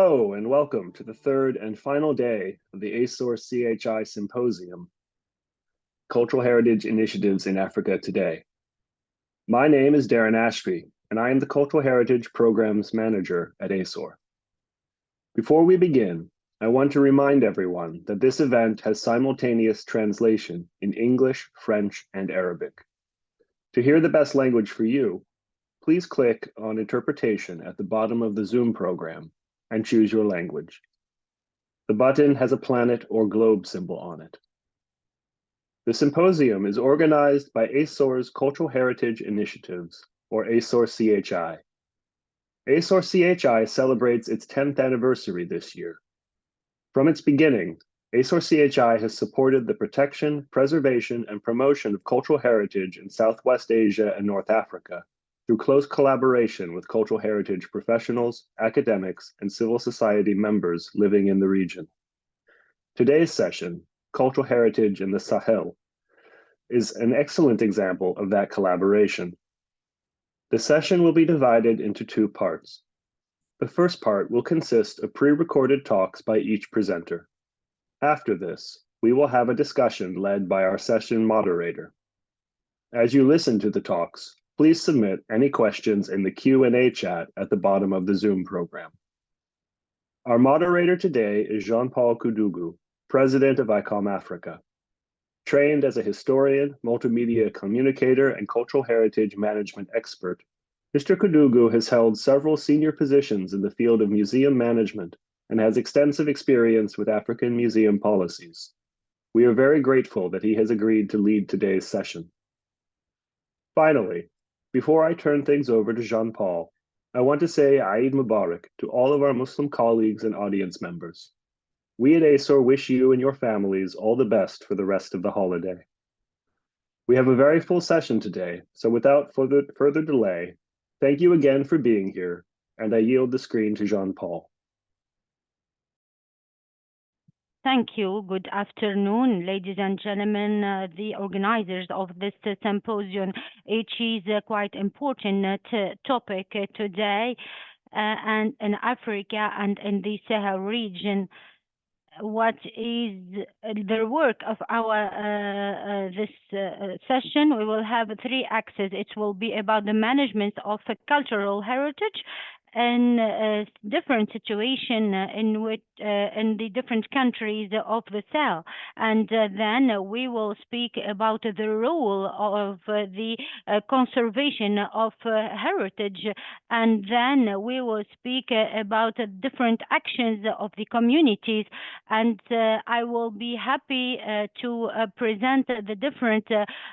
Hello and welcome to the third and final day of the ASOR CHI Symposium, Cultural Heritage Initiatives in Africa Today. My name is Darren Ashby, and I am the Cultural Heritage Programs Manager at ASOR. Before we begin, I want to remind everyone that this event has simultaneous translation in English, French, and Arabic. To hear the best language for you, please click on Interpretation at the bottom of the Zoom program and choose your language. The button has a planet or globe symbol on it. The symposium is organized by ASOR's Cultural Heritage Initiatives, or ASOR CHI. ASOR CHI celebrates its 10th anniversary this year. From its beginning, ASOR CHI has supported the protection, preservation, and promotion of cultural heritage in Southwest Asia and North Africa through close collaboration with cultural heritage professionals, academics, and civil society members living in the region. Today's session, Cultural Heritage in the Sahel, is an excellent example of that collaboration. The session will be divided into two parts. The first part will consist of pre-recorded talks by each presenter. After this, we will have a discussion led by our session moderator. As you listen to the talks, please submit any questions in the Q&A chat at the bottom of the Zoom program. Our moderator today is Jean-Paul Koudougou, President of ICOM Africa. Trained as a historian, multimedia communicator, and cultural heritage management expert, Mr. Koudougou has held several senior positions in the field of museum management and has extensive experience with African museum policies. We are very grateful that he has agreed to lead today's session. Finally, before I turn things over to Jean-Paul, I want to say Eid Mubarak to all of our Muslim colleagues and audience members. We at ASOR wish you and your families all the best for the rest of the holiday. We have a very full session today, so without further delay, thank you again for being here, and I yield the screen to Jean-Paul. Thank you. Good afternoon, ladies and gentlemen, the organizers of this symposium. It is a quite important topic today, and in Africa and in the Sahel region. What is the work of our this session? We will have three axes. It will be about the management of cultural heritage and different situation in which in the different countries of the Sahel, and then we will speak about the role of the conservation of heritage, and then we will speak about different actions of the communities, and I will be happy to present the different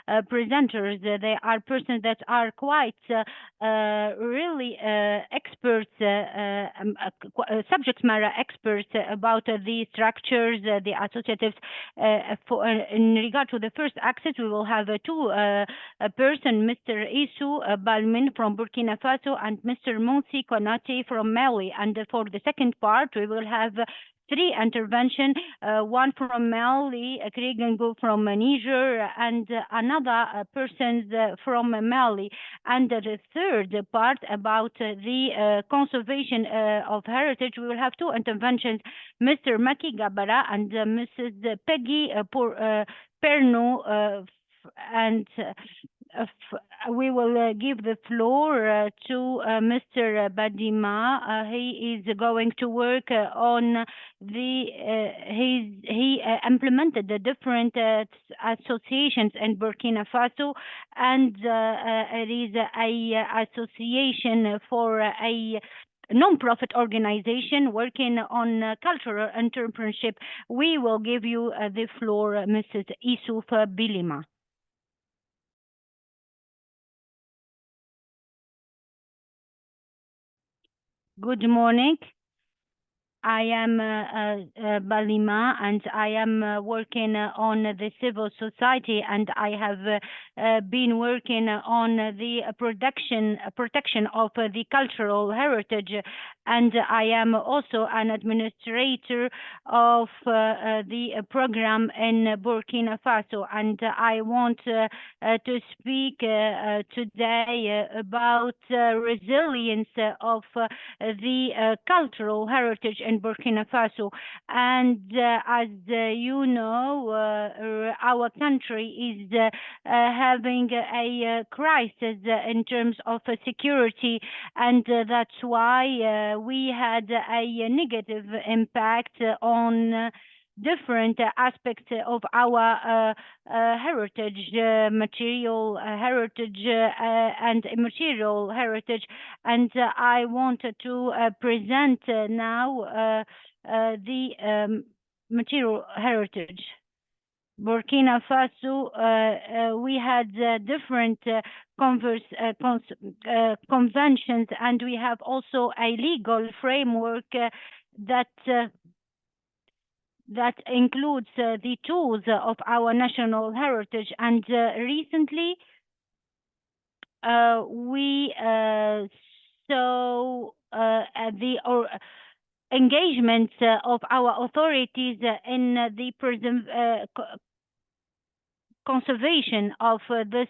presenters. They are persons that are quite really experts, subject matter experts about the structures, the associatives. In regard to the first axis, we will have two persons, Mr. Issouf Balima from Burkina Faso and Mr. Maki Konate from Mali. And for the second part, we will have three interventions, one from Mali, Pierre Guindo from Niger, and another person from Mali. And the third part about the conservation of heritage, we will have two interventions, Mr. Maki Garba and Mrs. Peggy Perno, and we will give the floor to Mr. Balima. He is going to work on the he implemented the different associations in Burkina Faso, and it is a association for a non-profit organization working on cultural entrepreneurship. We will give you the floor, Mrs. Issouf Balima. Good morning. I am Balima, and I am working on the civil society, and I have been working on the protection of the cultural heritage, and I am also an administrator of the program in Burkina Faso, and I want to speak today about resilience of the cultural heritage in Burkina Faso. And as you know, our country is having a crisis in terms of security, and that's why we had a negative impact on different aspects of our heritage, material heritage and immaterial heritage. And I wanted to present now the material heritage. Burkina Faso, we had different conventions, and we have also a legal framework that includes the tools of our national heritage. And recently, we saw the engagement of our authorities in the conservation of this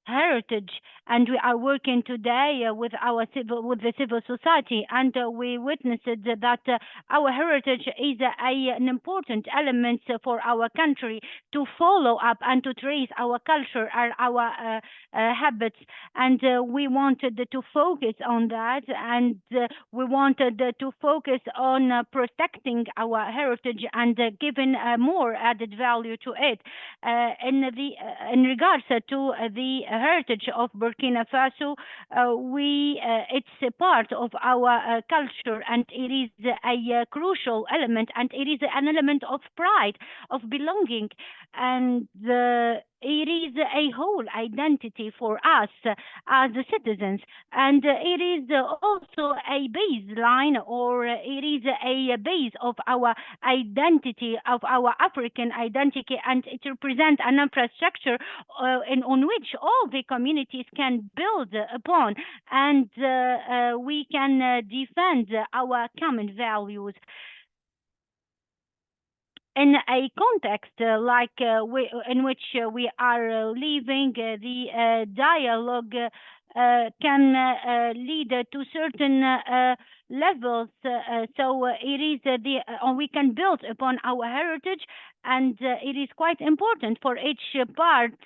heritage, and we are working today with the civil society, and we witnessed that our heritage is an important element for our country to follow up and to trace our culture and our habits, and we wanted to focus on that, and we wanted to focus on protecting our heritage and giving more added value to it. In regards to the heritage of Burkina Faso, it's a part of our culture, and it is a crucial element, and it is an element of pride, of belonging, and it is a whole identity for us as citizens, and it is also a baseline, or it is a base of our identity, of our African identity, and it represents an infrastructure on which all the communities can build upon, and we can defend our common values. In a context in which we are living, the dialogue can lead to certain levels. So it is we can build upon our heritage, and it is quite important for each part,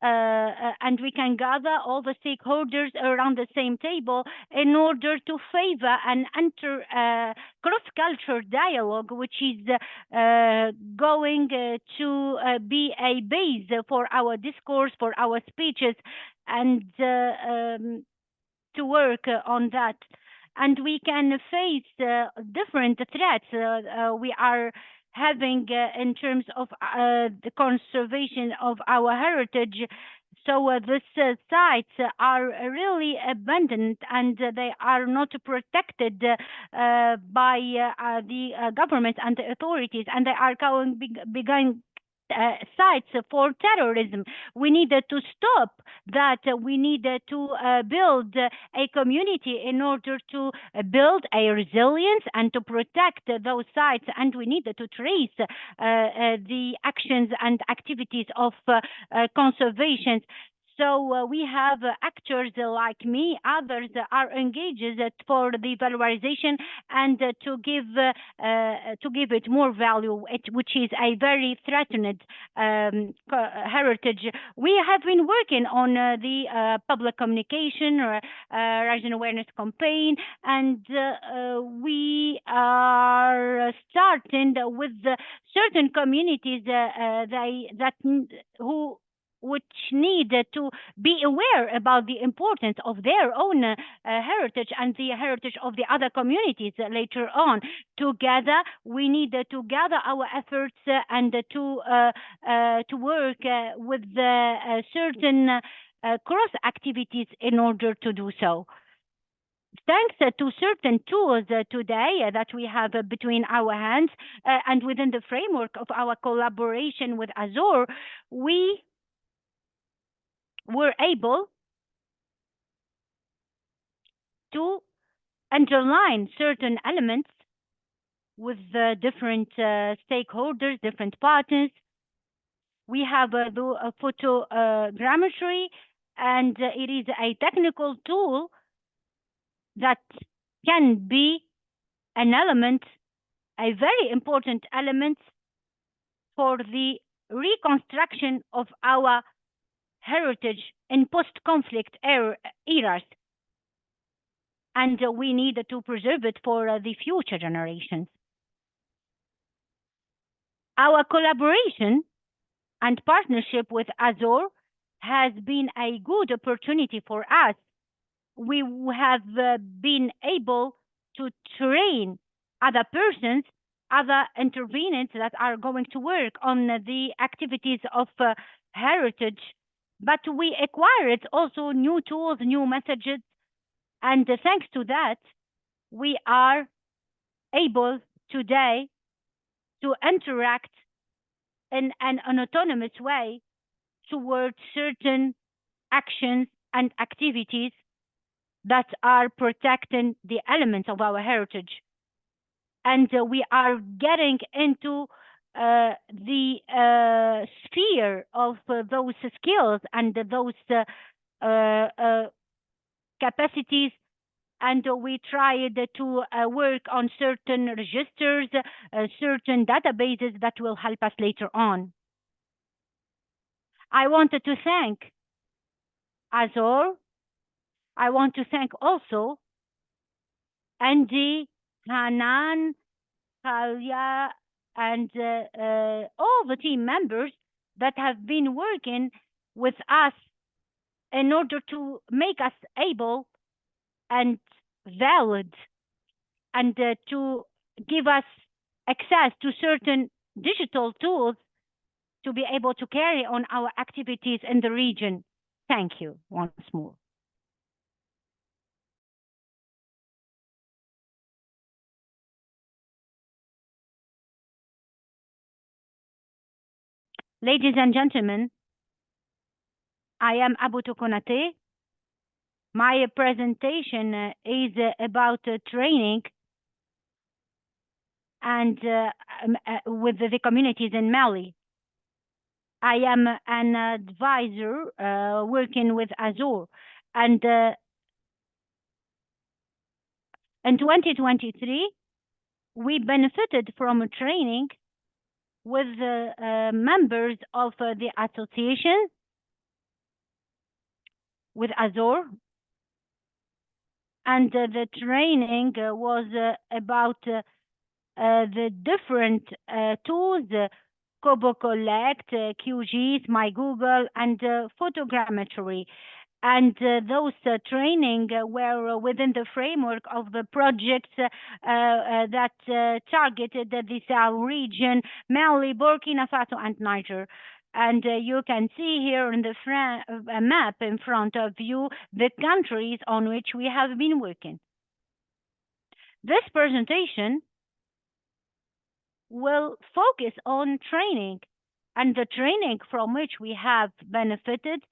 and we can gather all the stakeholders around the same table in order to favor an cross-cultural dialogue, which is going to be a base for our discourse, for our speeches, and to work on that. And we can face different threats we are having in terms of the conservation of our heritage. So these sites are really abandoned, and they are not protected by the government and the authorities, and they are beginning sites for terrorism. We needed to stop that. We needed to build a community in order to build a resilience and to protect those sites. And we needed to trace the actions and activities of conservation. So we have actors like me, others are engaged for the valorization and to give it more value, which is a very threatened heritage. We have been working on the public communication or raising awareness campaign, and we are starting with certain communities which need to be aware about the importance of their own heritage and the heritage of the other communities later on. Together, we need to gather our efforts and to work with certain cross activities in order to do so. thanks to certain tools today that we have between our hands and within the framework of our collaboration with ASOR, we were able to underline certain elements with different stakeholders, different partners. We have the photogrammetry, and it is a technical tool that can be an element, a very important element for the reconstruction of our heritage in post-conflict eras. And we need to preserve it for the future generations. Our collaboration and partnership with ASOR has been a good opportunity for us. We have been able to train other persons, other intervenants that are going to work on the activities of heritage, but we acquired also new tools, new messages, and thanks to that, we are able today to interact in an autonomous way towards certain actions and activities that are protecting the elements of our heritage. And we are getting into the sphere of those skills and those capacities, and we tried to work on certain registers, certain databases that will help us later on. I wanted to thank ASOR. I want to thank also Andy, Hanan, Khalia, and all the team members that have been working with us in order to make us able and valid and to give us access to certain digital tools to be able to carry on our activities in the region. Thank you once more. Ladies and gentlemen, I am Aboutou Konate. My presentation is about training and with the communities in Mali. I am an advisor working with ASOR, and in 2023, we benefited from training with members of the association with ASOR, and the training was about the different tools, Kobo Collect, QGIS, My Google, and photogrammetry. And those training were within the framework of the projects that targeted the Sahel region, Mali, Burkina Faso, and Niger. And you can see here in the map in front of you the countries on which we have been working. This presentation will focus on training, and the training from which we have benefited.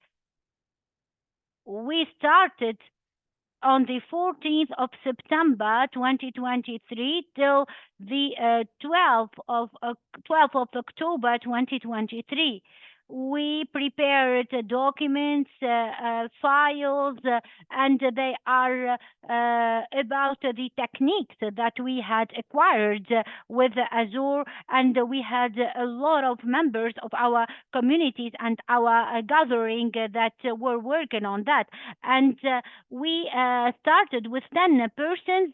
We started on the 14th of September 2023 till the 12th of October 2023. We prepared documents, files, and they are about the techniques that we had acquired with ASOR, and we had a lot of members of our communities and our gathering that were working on that. And we started with 10 persons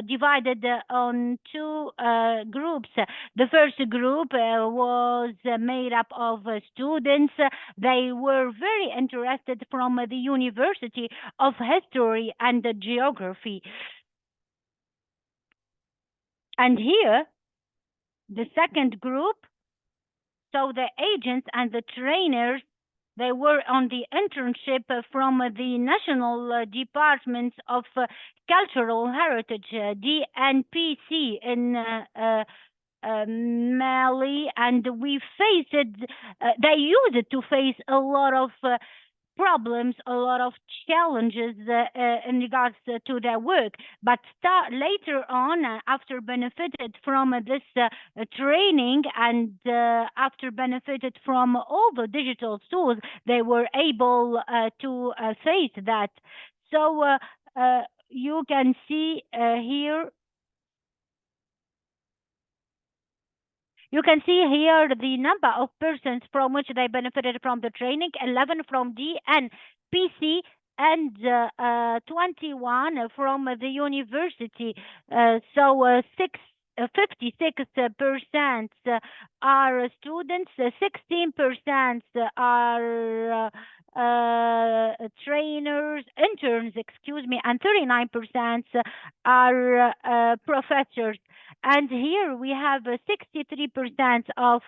divided on two groups. The first group was made up of students. They were very interested from the University of History and Geography. And here, the second group, so the agents and the trainers They were on the internship from the National Departments of Cultural Heritage, DNPC, in Mali, and we faced they used to face a lot of problems, a lot of challenges in regards to their work. But later on, after benefited from this training and after benefited from all the digital tools, they were able to face that. So you can see here. You can see here the number of persons from which they benefited from the training, 11 from DNPC and 21 from the university. So 56% are students, 16% are trainers, interns, excuse me, and 39% are professors. And here we have 63% of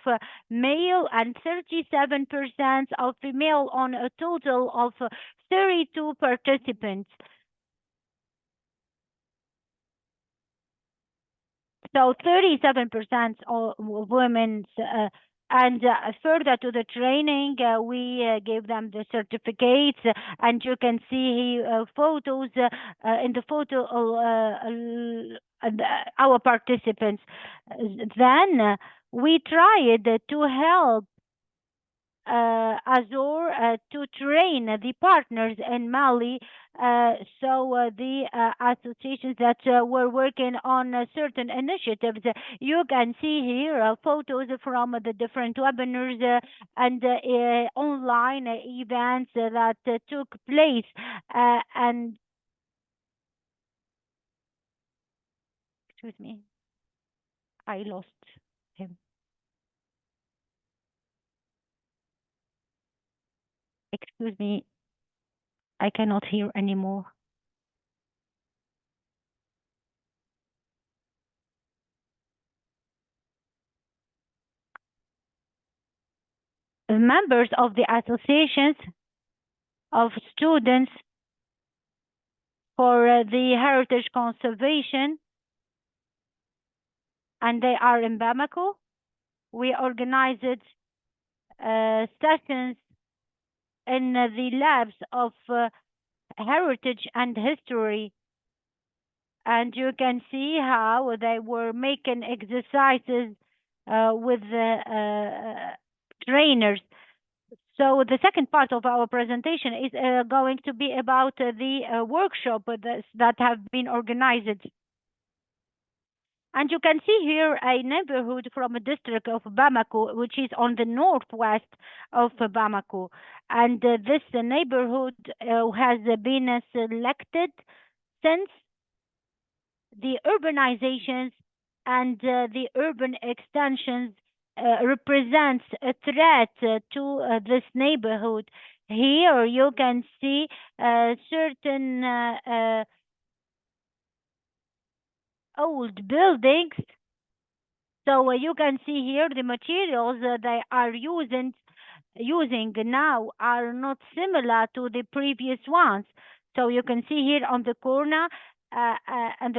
male and 37% of female on a total of 32 participants. So 37% of women, and further to the training, we gave them the certificates, and you can see photos in the photo our participants. Then we tried to help ASOR to train the partners in Mali. So the associations that were working on certain initiatives. You can see here photos from the different webinars and online events that took place. And excuse me, I lost him. Excuse me, I cannot hear anymore. Members of the associations of students for the heritage conservation, and they are in Bamako. We organized sessions in the labs of heritage and history, and you can see how they were making exercises with trainers. So the second part of our presentation is going to be about the workshop that have been organized. And you can see here a neighborhood from a district of Bamako, which is on the northwest of Bamako. And this neighborhood has been selected since the urbanizations and the urban extensions represents a threat to this neighborhood. Here you can see certain old buildings. So you can see here the materials they are using now are not similar to the previous ones. So you can see here on the corner, and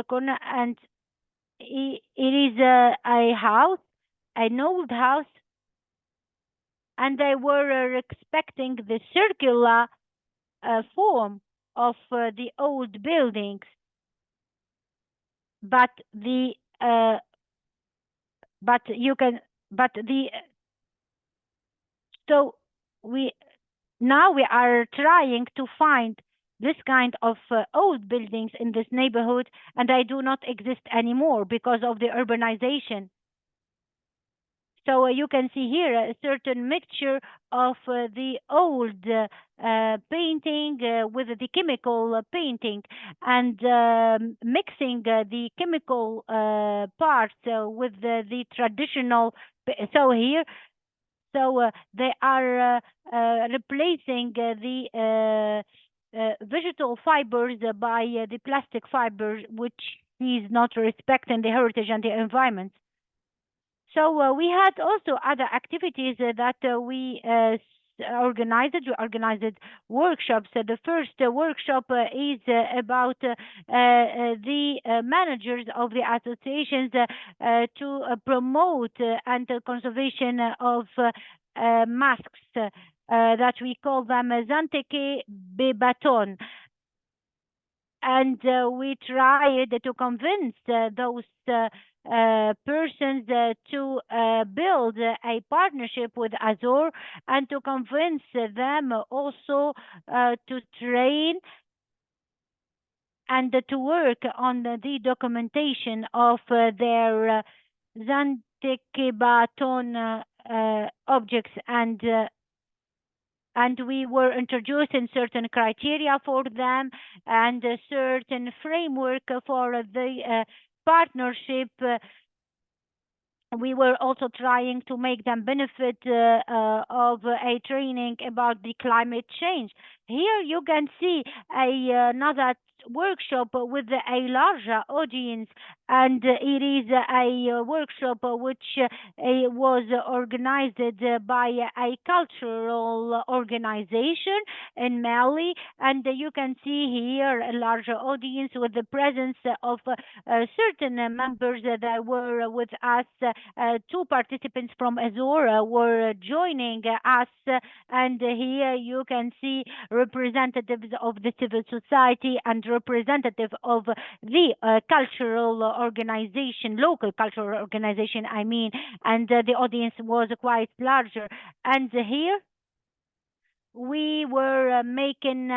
it is a house, an old house, and they were expecting the circular form of the old buildings, but so we are trying to find this kind of old buildings in this neighborhood, and they do not exist anymore because of the urbanization. So you can see here a certain mixture of the old painting with the chemical painting, and mixing the chemical parts with the traditional. So here, they are replacing the vegetal fibers by the plastic fibers, which is not respecting the heritage and the environment. So we had also other activities that we We organized workshops. The first workshop is about the managers of the associations to promote and the conservation of masks that we call them Zanteke Bebaton. And we tried to convince those persons to build a partnership with ASOR and to convince them also to train and to work on the documentation of their Zantekebaton objects, and we were introducing certain criteria for them and a certain framework for the partnership. We were also trying to make them benefit of a training about the climate change. Here you can see another workshop with a larger audience, and it is a workshop which was organized by a cultural organization in Mali, and you can see here a larger audience with the presence of certain members that were with us. Two participants from ASOR were joining us, and here you can see representatives of the civil society and representative of the cultural organization, local cultural organization, I mean, and the audience was quite larger. And here we were making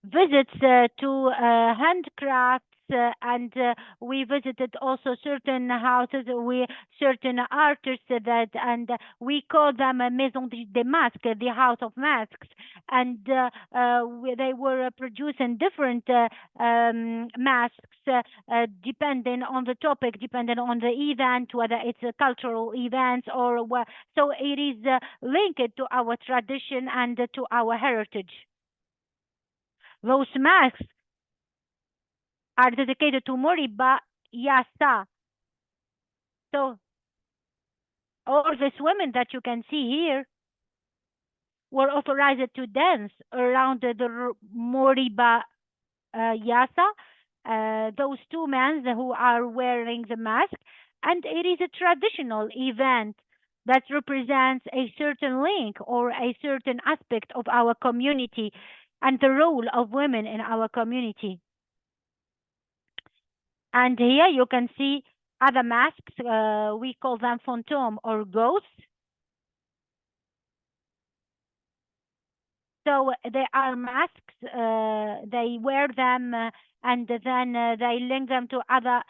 visits to handcrafts, and we visited also certain houses with certain artists and we call them Maison des Masques, the House of Masks, and they were producing different masks depending on the topic, depending on the event, whether it's a cultural event or what. So it is linked to our tradition and to our heritage. Those masks are dedicated to Moriba Yasa. So all these women that you can see here were authorized to dance around the Moriba Yasa, those two men who are wearing the mask, and it is a traditional event that represents a certain link or a certain aspect of our community and the role of women in our community. And here you can see other masks. We call them phantom or ghosts. So they are masks. They wear them and then they link them to other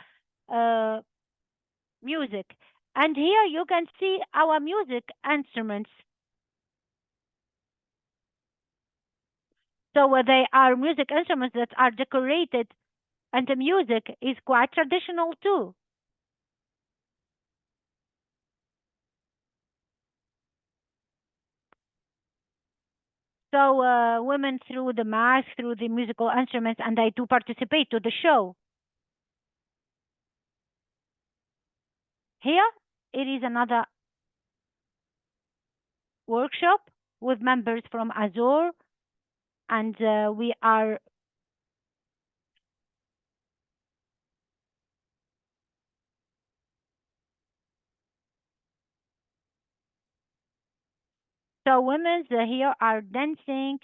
music. And here you can see our music instruments. So they are music instruments that are decorated, and the music is quite traditional too. So women through the mask, through the musical instruments, and they do participate to the show. Here it is another workshop with members from ASOR, and we are so women here are dancing.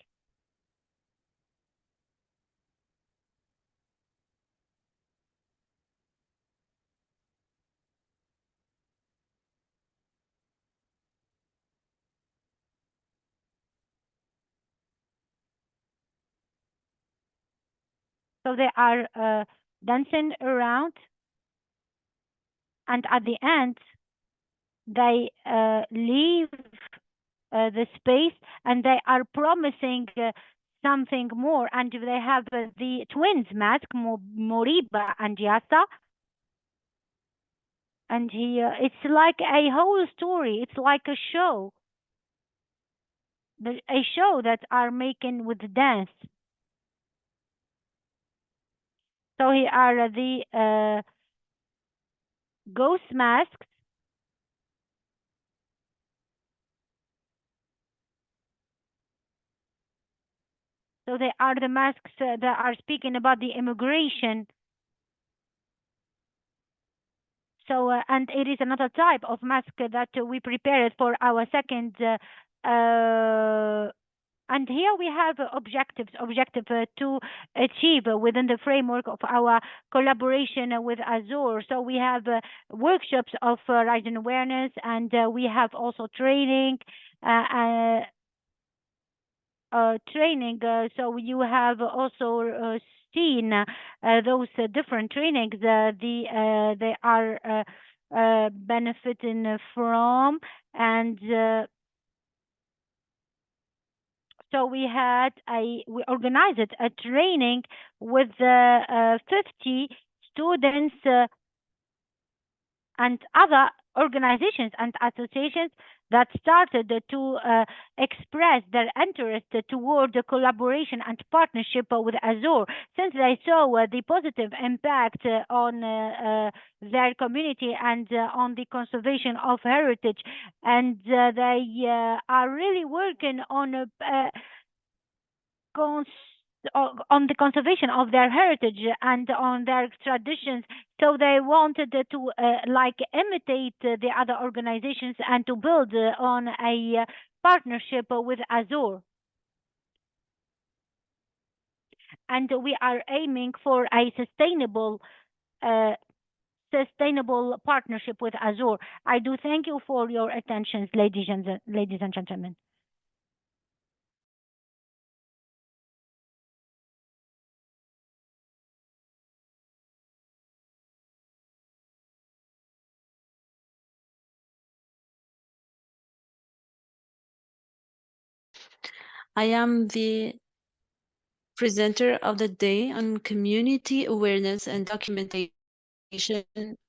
So they are dancing around, and at the end, they leave the space, and they are promising something more. And they have the twins mask, Moriba and Yasa. And here, it's like a whole story. It's like a show. A show that are making with dance. So here are the ghost masks. So they are the masks that are speaking about the immigration. So, and it is another type of mask that we prepared for our second. And here we have objective to achieve within the framework of our collaboration with ASOR. So we have workshops of rising awareness, and we have also training. So you have also seen those different trainings they are benefiting from, and so we organized a training with 50 students and other organizations and associations that started to express their interest toward the collaboration and partnership with ASOR, since they saw the positive impact on their community and on the conservation of heritage. And they are really working on the conservation of their heritage and on their traditions. So they wanted to like imitate the other organizations and to build on a partnership with ASOR. And we are aiming for a sustainable partnership with ASOR. I do thank you for your attention, ladies and gentlemen. I am the presenter of the day on community awareness and documentation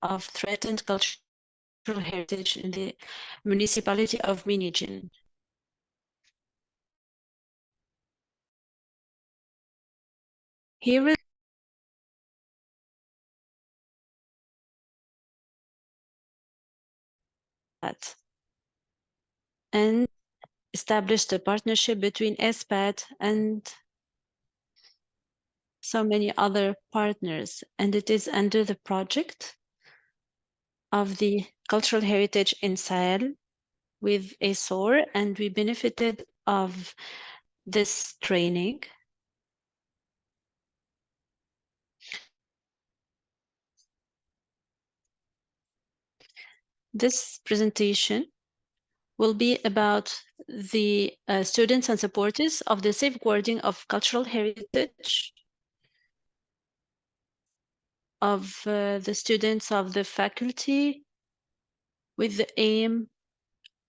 of threatened cultural heritage in the municipality of Minijin. Here is that, and established a partnership between ESPAD and so many other partners, and it is under the project of the cultural heritage in Sahel with ASOR, and we benefited of this training. This presentation will be about the students and supporters of the safeguarding of cultural heritage of the students of the faculty, with the aim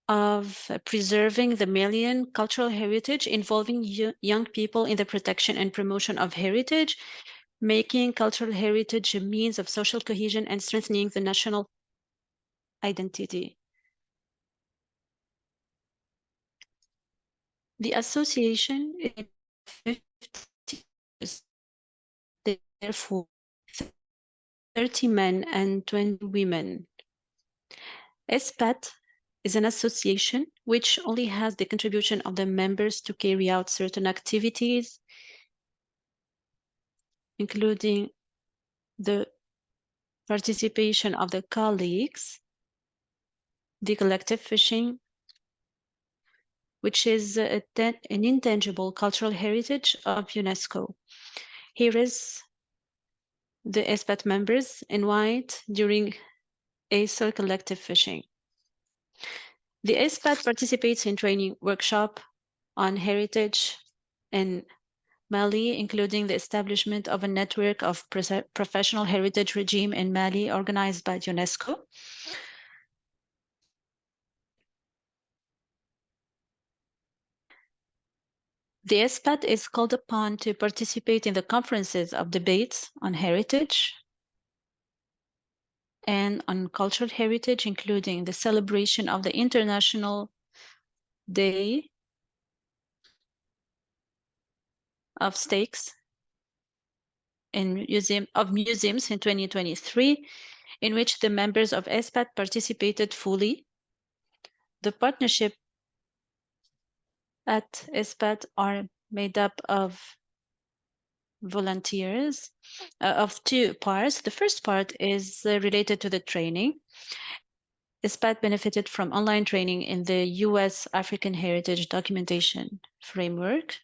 of preserving the Malian cultural heritage involving young people in the protection and promotion of heritage, making cultural heritage a means of social cohesion and strengthening the national identity. The association is 50 years, therefore 30 men and 20 women. ESPAD is an association which only has the contribution of the members to carry out certain activities, including the participation of the colleagues, the collective fishing, which is an intangible cultural heritage of UNESCO. Here is the ESPAD members in white during ASOR collective fishing. The ESPAD participates in training workshop on heritage in Mali, including the establishment of a network of professional heritage regime in Mali organized by UNESCO. The ESPAD is called upon to participate in the conferences of debates on heritage and on cultural heritage, including the celebration of the International Day of Stakes in museums in 2023, in which the members of ESPAD participated fully. The partnership at ESPAD are made up of volunteers of two parts. The first part is related to the training. ISPAT benefited from online training in the US African Heritage Documentation Framework.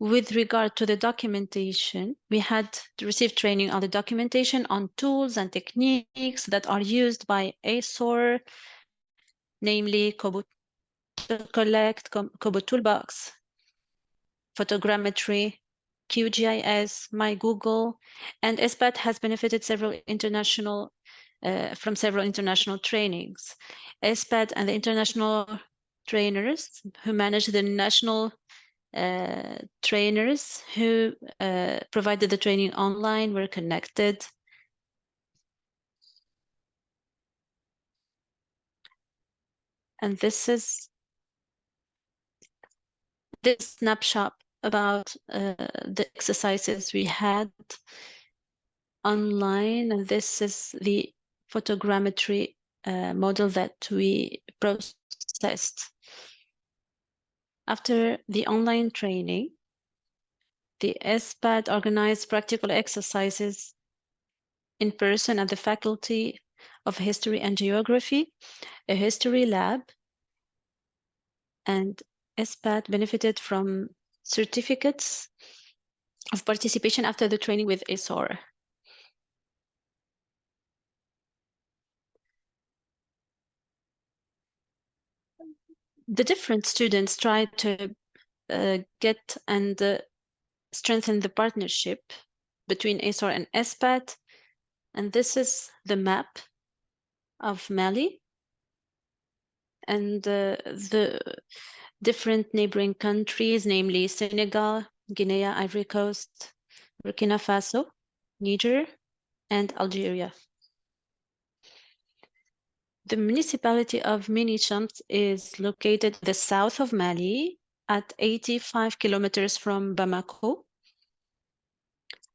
With regard to the documentation, we had to receive training on the documentation on tools and techniques that are used by ASOR, namely Kobo Collect, Kobo Toolbox, photogrammetry, QGIS, My Google, and ISPAT has benefited from several international trainings. ISPAT and the international trainers who manage the national trainers who provided the training online were connected. And this is this snapshot about the exercises we had online. And this is the photogrammetry model that we processed. After the online training, the ISPAT organized practical exercises in person at the Faculty of History and Geography, a history lab, and ISPAT benefited from certificates of participation after the training with ASOR. The different students tried to get and strengthen the partnership between ASOR and ISPAT, and this is the map of Mali and the different neighboring countries, namely Senegal, Guinea, Ivory Coast, Burkina Faso, Niger, and Algeria. The municipality of Minichams is located in the south of Mali at 85 kilometers from Bamako.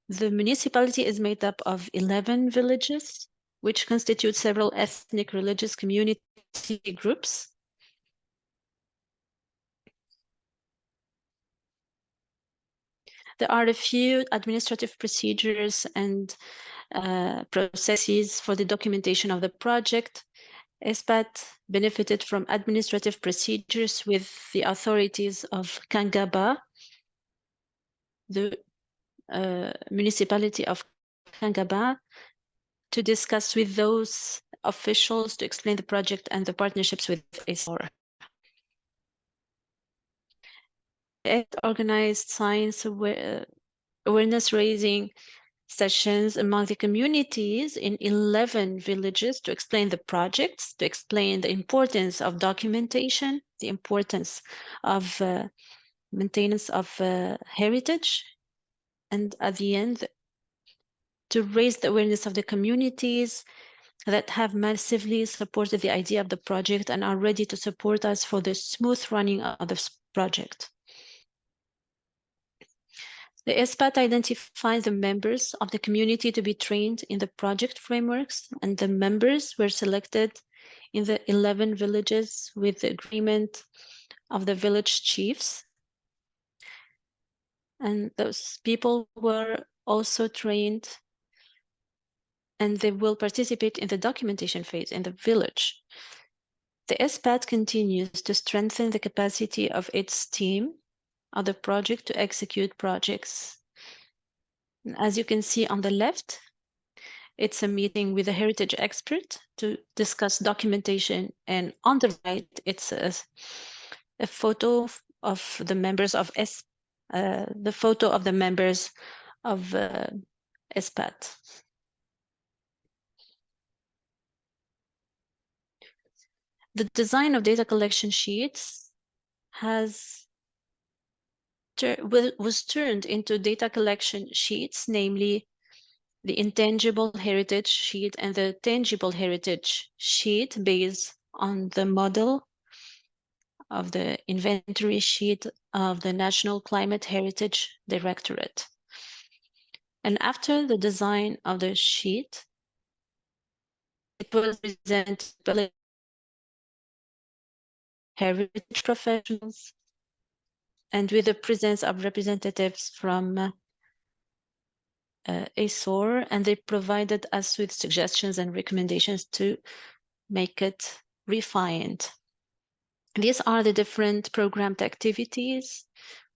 The municipality is made up of 11 villages, which constitute several ethnic religious community groups. There are a few administrative procedures and processes for the documentation of the project. ISPAT benefited from administrative procedures with the authorities of Kangaba, the municipality of Kangaba, to discuss with those officials to explain the project and the partnerships with ASOR. It organized science awareness raising sessions among the communities in 11 villages to explain the projects, to explain the importance of documentation, the importance of maintenance of heritage, and at the end, to raise the awareness of the communities that have massively supported the idea of the project and are ready to support us for the smooth running of this project. The ISPAT identified the members of the community to be trained in the project frameworks, and the members were selected in the 11 villages with the agreement of the village chiefs. And those people were also trained, and they will participate in the documentation phase in the village. The ISPAT continues to strengthen the capacity of its team of the project to execute projects. As you can see on the left, it's a meeting with a heritage expert to discuss documentation, and on the right, it's a photo of the members of ISPAT. The design of data collection sheets was turned into data collection sheets, namely the intangible heritage sheet and the tangible heritage sheet, based on the model of the inventory sheet of the National Climate Heritage Directorate. And after the design of the sheet, it was presented by heritage professionals and with the presence of representatives from ASOR, and they provided us with suggestions and recommendations to make it refined. These are the different programmed activities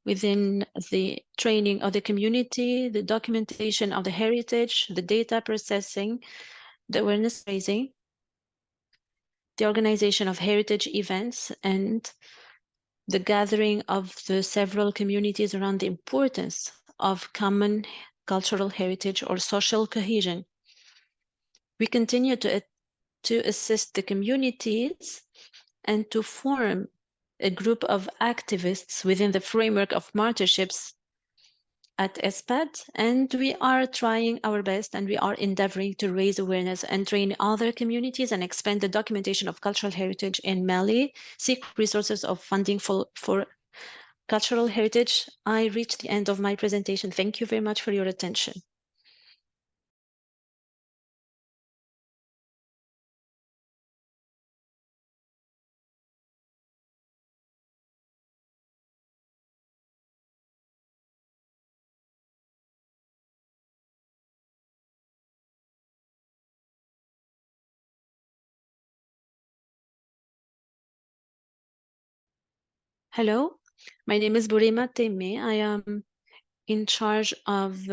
within the training of the community, the documentation of the heritage, the data processing, the awareness raising, the organization of heritage events, and the gathering of the several communities around the importance of common cultural heritage or social cohesion. We continue to assist the communities and to form a group of activists within the framework of martyrships at ESPAD, and we are trying our best and we are endeavoring to raise awareness and train other communities and expand the documentation of cultural heritage in Mali, seek resources of funding for cultural heritage. I reached the end of my presentation. Thank you very much for your attention. Hello, my name is Boureima Teme. I am in charge of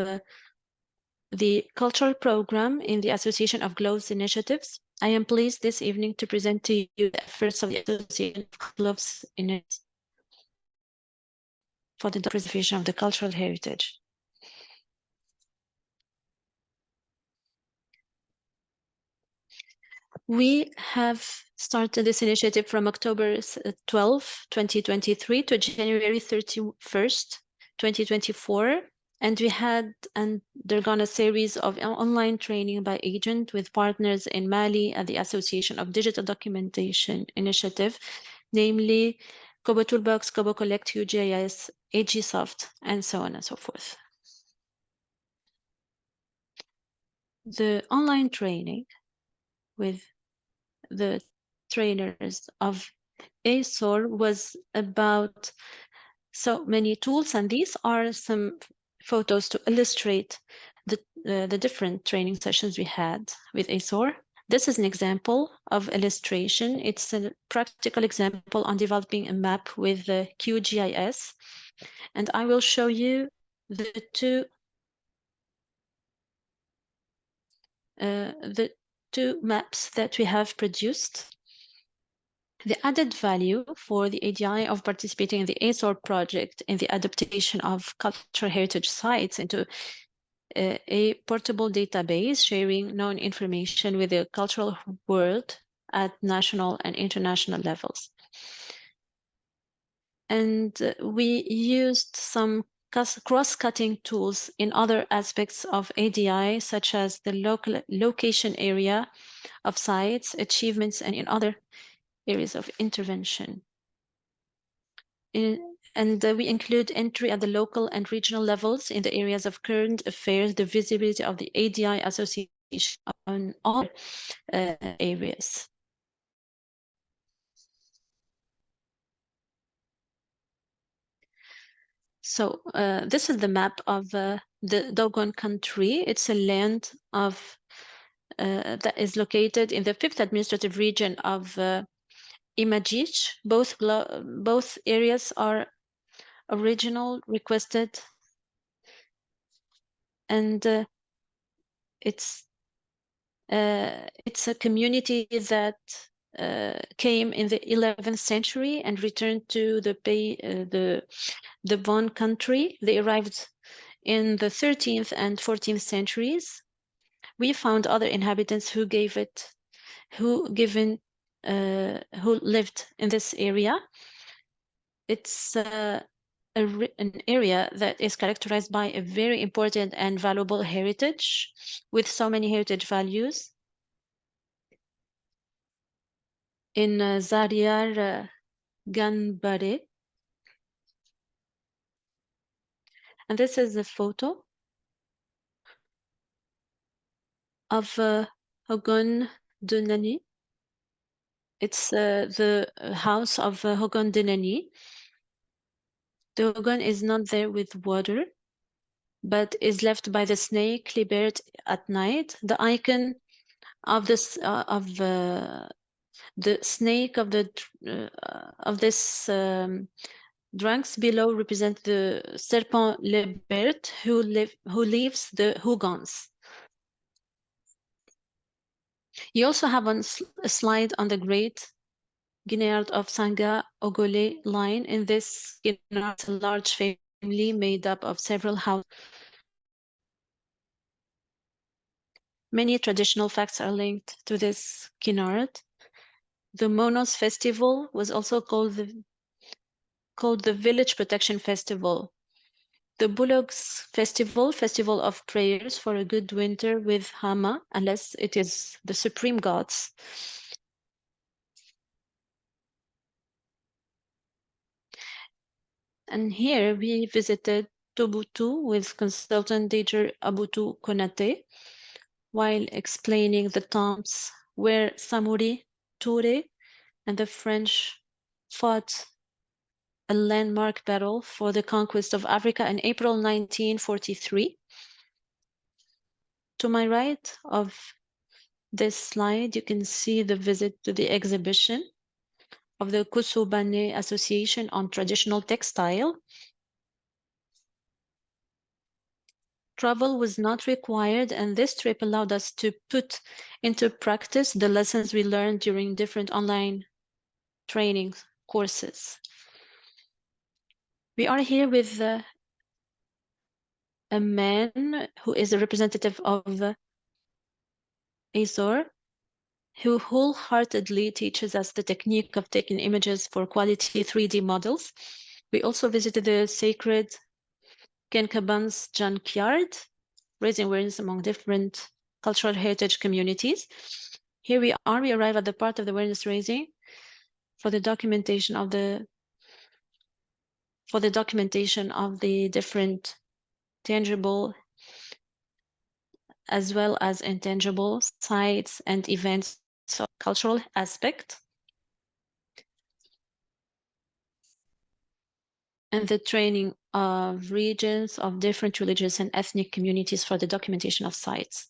the cultural program in the Association of Gloves Initiatives. I am pleased this evening to present to you the efforts of the Association of Gloves Initiatives for the preservation of the cultural heritage. We have started this initiative from October 12, 2023 to January 31st, 2024. And we had undergone a series of online training by agent with partners in Mali at the Association of Digital Documentation Initiative, namely Kobo Toolbox, Kobo Collect, QGIS, AGSoft, and so on and so forth. The online training with the trainers of ASOR was about so many tools, and these are some photos to illustrate the different training sessions we had with ASOR. This is an example of illustration. It's a practical example on developing a map with the QGIS, and I will show you the two maps that we have produced. The added value for the ADI of participating in the ASOR project in the adaptation of cultural heritage sites into a portable database sharing known information with the cultural world at national and international levels. And we used some cross-cutting tools in other aspects of ADI, such as the location area of sites, achievements, and in other areas of intervention. We include entry at the local and regional levels in the areas of current affairs, the visibility of the ADI association on all areas. So this is the map of the Dogon country. It's a land of that is located in the 5th administrative region of Imagich. Both areas are original, requested, and it's a community that came in the 11th century and returned to the Bon country. They arrived in the 13th and 14th centuries. We found other inhabitants who lived in this area. It's an area that is characterized by a very important and valuable heritage with so many heritage values. In Zariar Ganbare. And this is a photo of Hogon Dunani. It's the house of Hogon Dunani. The Hogan is not there with water, but is left by the snake liberate at night. The icon of this the snake of this drunks below represent the serpent libert who leaves the Hugans. You also have a slide on the great Guineard of Sanga Ogole line. In this Guineard, a large family made up of several houses. Many traditional facts are linked to this Guineard. The Monos Festival was also called the Village Protection Festival. The Bullocks Festival, festival of prayers for a good winter with Hama, unless it is the supreme gods. And here we visited Tombouctou with consultant teacher Aboutou Konate while explaining the tombs where Samori Touré and the French fought a landmark battle for the conquest of Africa in April 1943. To my right of this slide, you can see the visit to the exhibition of the Koussoubane Association on Traditional Textile. Travel was not required, and this trip allowed us to put into practice the lessons we learned during different online training courses. We are here with a man who is a representative of ASOR, who wholeheartedly teaches us the technique of taking images for quality 3D models. We also visited the sacred Kenkaban's junkyard, raising awareness among different cultural heritage communities. Here we arrive at the part of the awareness raising for the documentation of the different tangible as well as intangible sites and events of cultural aspect. And the training of regions of different religious and ethnic communities for the documentation of sites.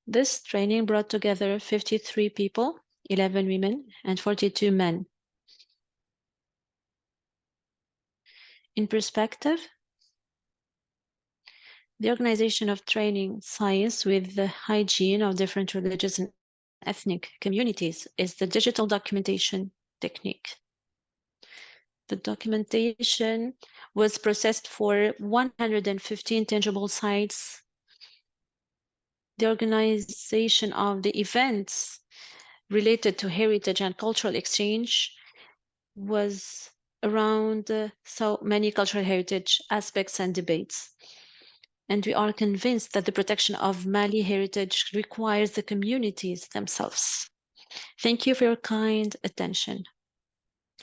This training brought together 53 people, 11 women and 42 men. In perspective, the organization of training science with the hygiene of different religious and ethnic communities is the digital documentation technique. The documentation was processed for 115 tangible sites. The organization of the events related to heritage and cultural exchange was around so many cultural heritage aspects and debates. And we are convinced that the protection of Mali heritage requires the communities themselves. Thank you for your kind attention.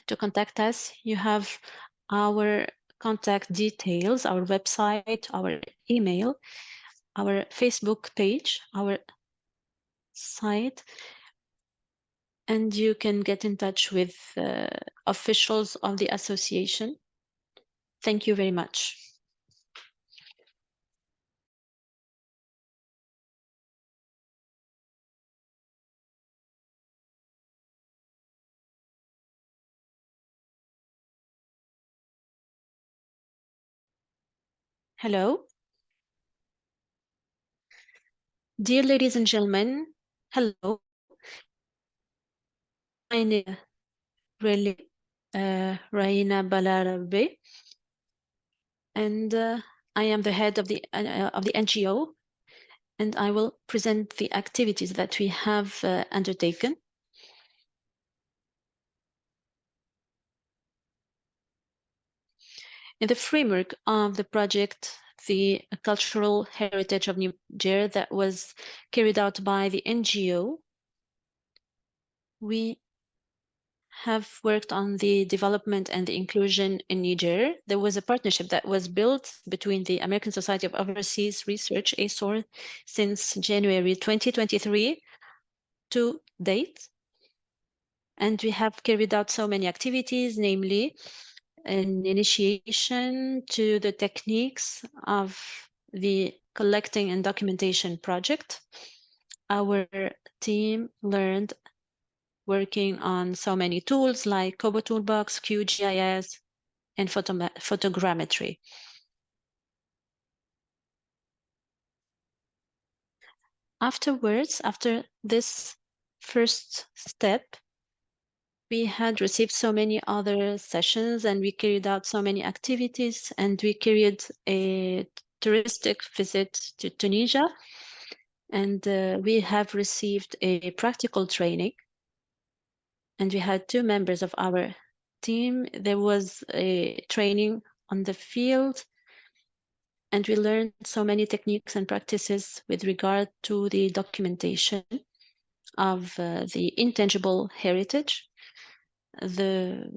To contact us, you have our contact details, our website, our email, our Facebook page, our site, and you can get in touch with officials of the association. Thank you very much. Hello. Dear ladies and gentlemen, hello. My name is really Rahina Balarabé, and I am the head of the NGO, and I will present the activities that we have undertaken. In the framework of the project, the cultural heritage of Niger that was carried out by the NGO, we have worked on the development and the inclusion in Niger. There was a partnership that was built between the American Society of Overseas Research, ASOR, since January 2023 to date. And we have carried out so many activities, namely an initiation to the techniques of the collecting and documentation project. Our team learned working on so many tools like Kobo Toolbox, QGIS, and photogrammetry. Afterwards, after this first step, we had received so many other sessions and we carried out so many activities, and we carried a touristic visit to Tunisia, and we have received a practical training, and we had 2 members of our team. There was a training on the field, and we learned so many techniques and practices with regard to the documentation of the intangible heritage. The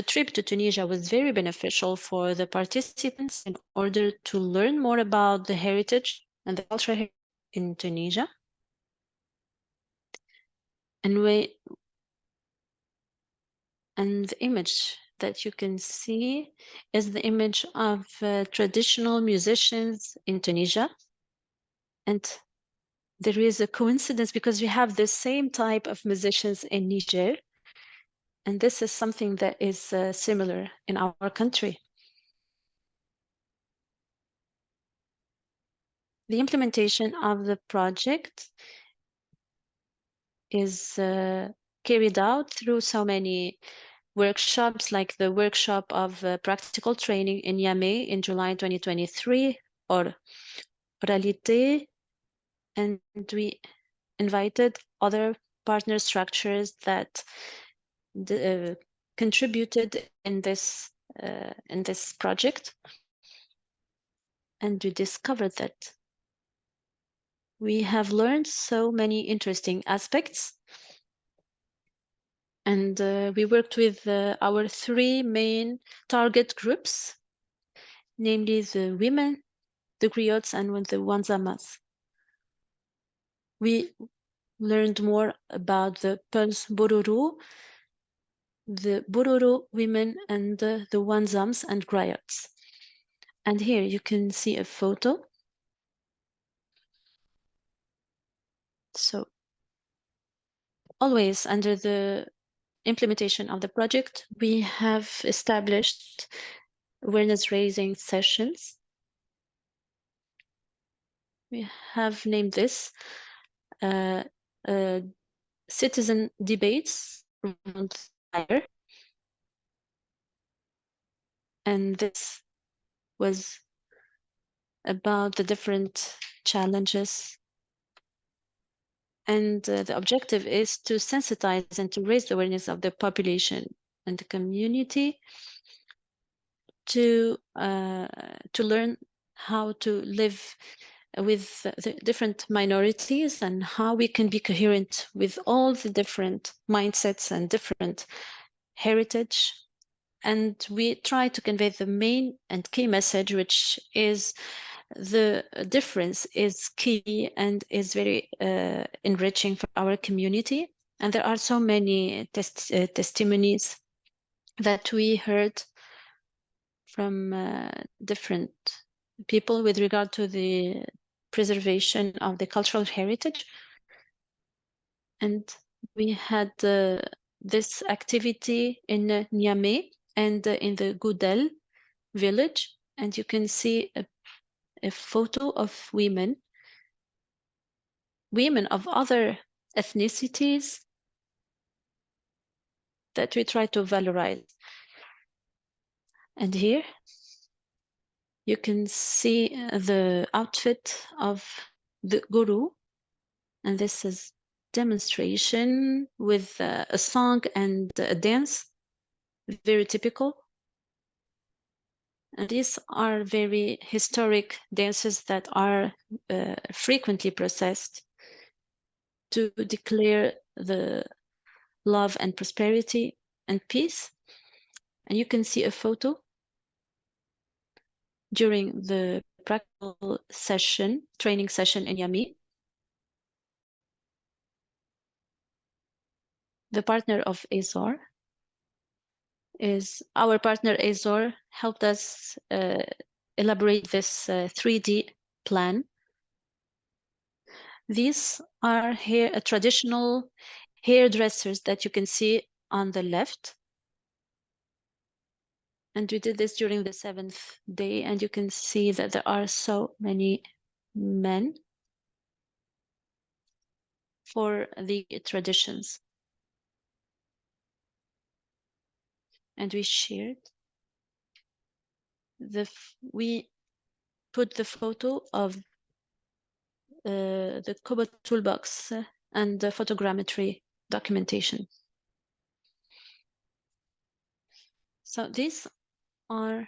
trip to Tunisia was very beneficial for the participants in order to learn more about the heritage and the culture in Tunisia. And the image that you can see is the image of traditional musicians in Tunisia. And there is a coincidence because we have the same type of musicians in Niger. And this is something that is similar in our country. The implementation of the project is carried out through so many workshops, like the workshop of practical training in Niamey in July 2023, or Oralité, and we invited other partner structures that contributed in this project, and we discovered that we have learned so many interesting aspects. And we worked with our 3 main target groups, namely the women, the griots, and the Wanzamas. We learned more about the Pulse Bororo, the Bororo women, and the Wanzams and griots. And here you can see a photo. So always under the implementation of the project, we have established awareness raising sessions. We have named this citizen debates around fire. And this was about the different challenges. And the objective is to sensitize and to raise the awareness of the population and the community to learn how to live with the different minorities and how we can be coherent with all the different mindsets and different heritage. And we try to convey the main and key message, which is the difference is key and is very enriching for our community. And there are so many testimonies that we heard from different people with regard to the preservation of the cultural heritage. And we had this activity in Niamey and in the Goudel village. And you can see a photo of women of other ethnicities that we try to valorize. And here you can see the outfit of the guru, and this is demonstration with a song and a dance, very typical. And these are very historic dances that are frequently processed to declare the love and prosperity and peace. And you can see a photo during the practical session, training session in Niamey. The partner of ASOR is our partner ASOR helped us elaborate this 3D plan. These are here traditional hairdressers that you can see on the left. And we did this during the 7th day, and you can see that there are so many men for the traditions. And we shared we put the photo of the Kobo toolbox and the photogrammetry documentation. So these are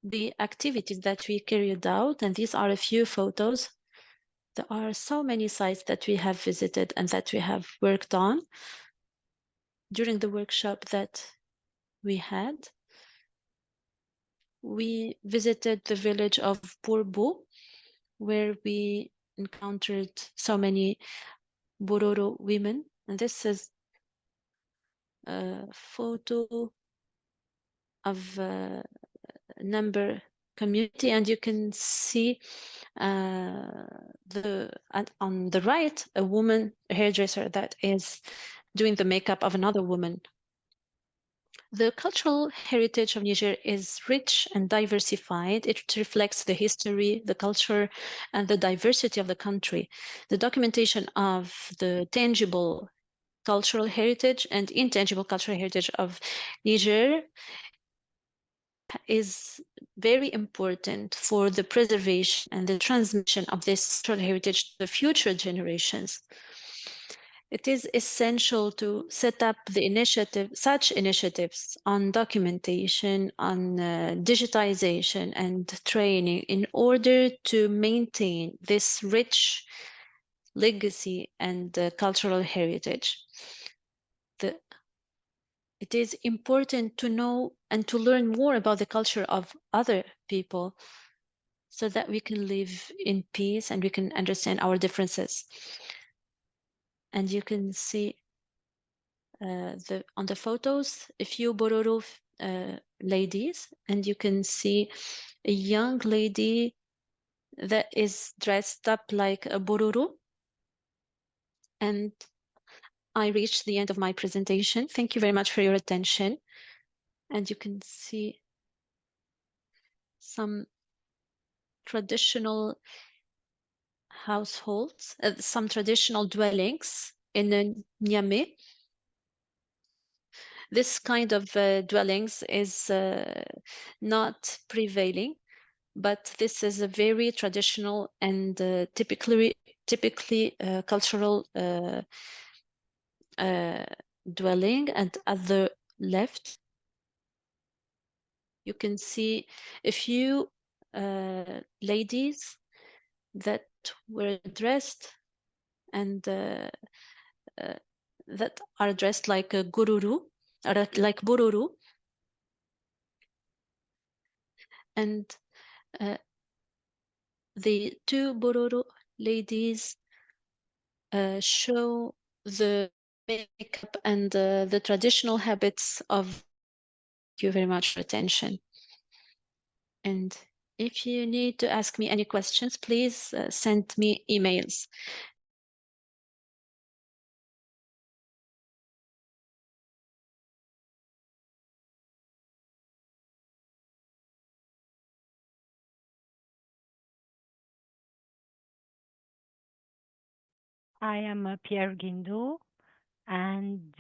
the activities that we carried out, and these are a few photos. There are so many sites that we have visited and that we have worked on during the workshop that we had. We visited the village of Bourbo, where we encountered so many Bororo women, and this is a photo of number community, and you can see on the right a woman, a hairdresser, that is doing the makeup of another woman. The cultural heritage of Niger is rich and diversified. It reflects the history, the culture, and the diversity of the country. The documentation of the tangible cultural heritage and intangible cultural heritage of Niger is very important for the preservation and the transmission of this cultural heritage to the future generations. It is essential to set up such initiatives on documentation, on digitization and training in order to maintain this rich legacy and cultural heritage. It is important to know and to learn more about the culture of other people so that we can live in peace and we can understand our differences. And you can see on the photos a few Bororo ladies, and you can see a young lady that is dressed up like a Bororo. And I reached the end of my presentation. Thank you very much for your attention. And you can see some traditional households, some traditional dwellings in Niamey. This kind of dwellings is not prevailing, but this is a very traditional and typically cultural dwelling. And at the left, you can see a few ladies that were dressed and that are dressed like a gururu, or like bororo. And the two bororo ladies show the makeup and the traditional habits of. Thank you very much for attention. And if you need to ask me any questions, please send me emails. I am Pierre Guindo, and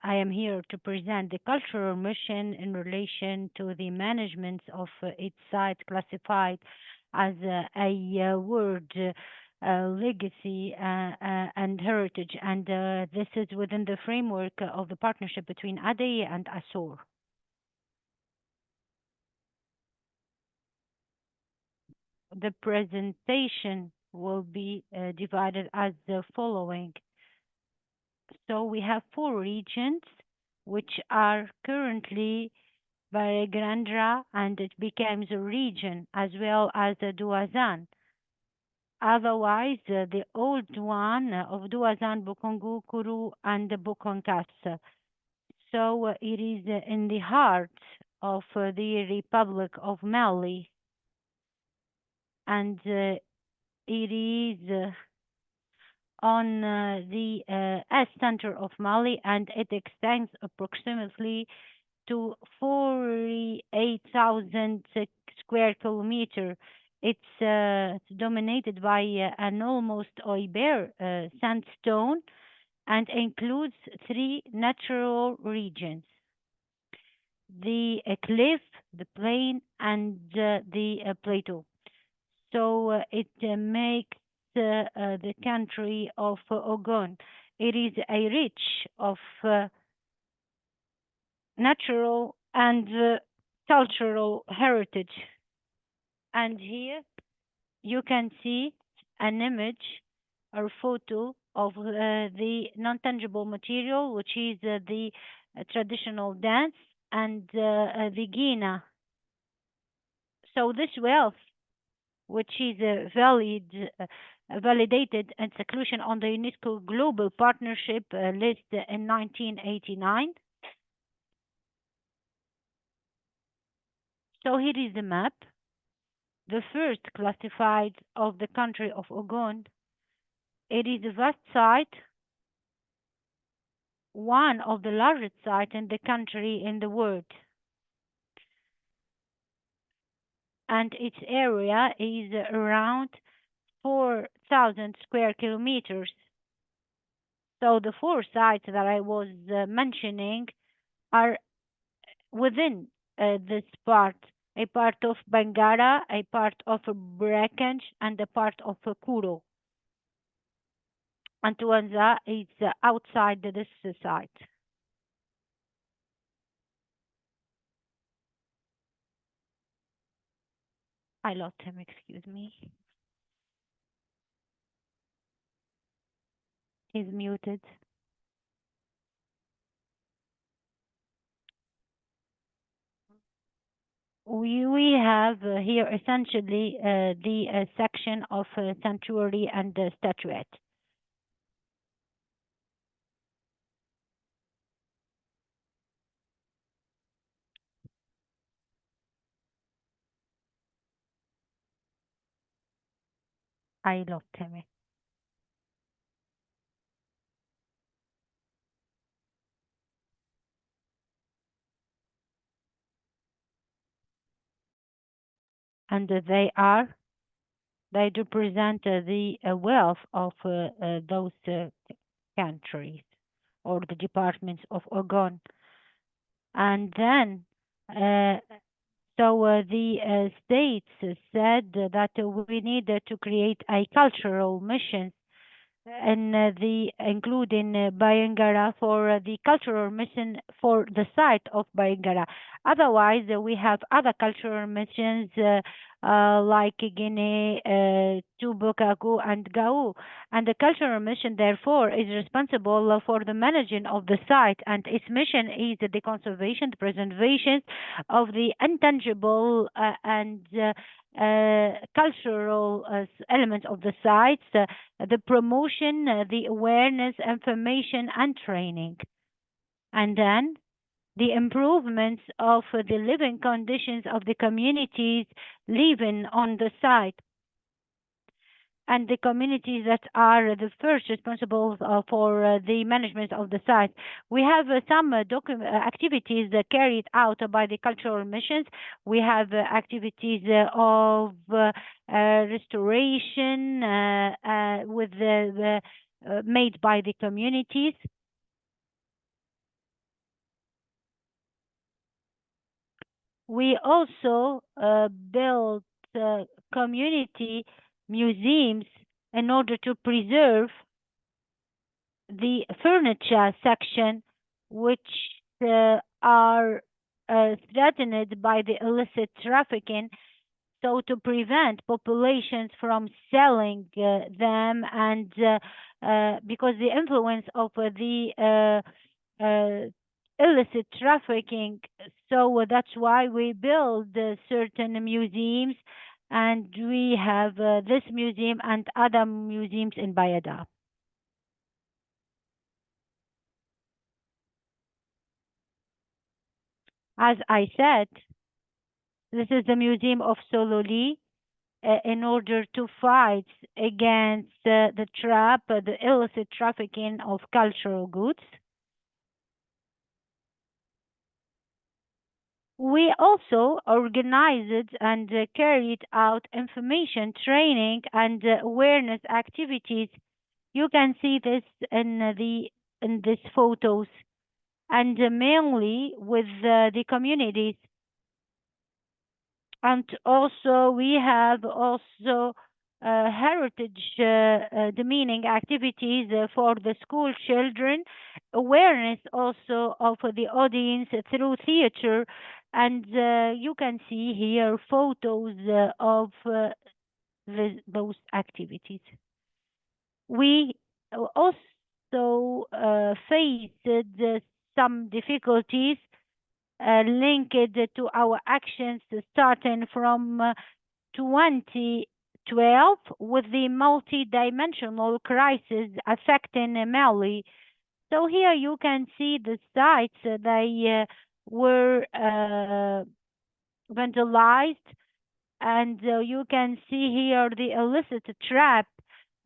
I am here to present the cultural mission in relation to the management of its site classified as a word legacy and heritage, and this is within the framework of the partnership between ADE and ASOR. The presentation will be divided as the following. So we have 4 regions which are currently Baregrandra, and it becomes a region, as well as the Douazan. Otherwise, the old one of Douazan, Bukongu, Kuru, and Bukonkas. So it is in the heart of the Republic of Mali, and it is on the center of Mali, and it extends approximately to 48,000 square kilometer. It's dominated by an almost oil-bare sandstone and includes three natural regions: the cliff, the plain, and the plateau. So it makes the country of Ogun. It is a rich of natural and cultural heritage. And here you can see an image or photo of the non-tangible material, which is the traditional dance and the Gina. So this wealth, which is validated and inclusion on the UNESCO Global Partnership list in 1989. So here is the map. The first classified of the country of Ogun. It is a vast site, one of the largest sites in the country in the world. And its area is around 4,000 square kilometers. So the four sites that I was mentioning are within this part, a part of Bangara, a part of Brakench, and a part of Kuro. And Tuanza is outside this site. I lost him, excuse me. He's muted. We have here essentially the section of sanctuary and statuette. I lost him. And they represent the wealth of those countries or the departments of Ogun. And then, so the states said that we need to create a cultural mission and including Bayangara for the cultural mission for the site of Bayangara. Otherwise, we have other cultural missions like Guinea, Tubukaku, and Gao. And the cultural mission, therefore, is responsible for the managing of the site, and its mission is the conservation, the preservation of the intangible and cultural elements of the sites, the promotion, the awareness, information, and training. And then the improvements of the living conditions of the communities living on the site, and the communities that are the first responsible for the management of the site. We have some activities carried out by the cultural missions. We have activities of restoration with made by the communities. We also built community museums in order to preserve the furniture section, which are threatened by the illicit trafficking. So to prevent populations from selling them, and because the influence of the illicit trafficking, so that's why we build certain museums And we have this museum and other museums in Bayada. As I said, this is the Museum of Sololi in order to fight against the illicit trafficking of cultural goods. We also organized and carried out information training and awareness activities. You can see this in these photos, and mainly with the communities. And also we have also heritage demeaning activities for the school children, awareness also of the audience through theater, and you can see here photos of those activities. We also faced some difficulties linked to our actions starting from 2012 with the multi-dimensional crisis affecting Mali. So here you can see the sites. They were vandalized, and you can see here the illicit trap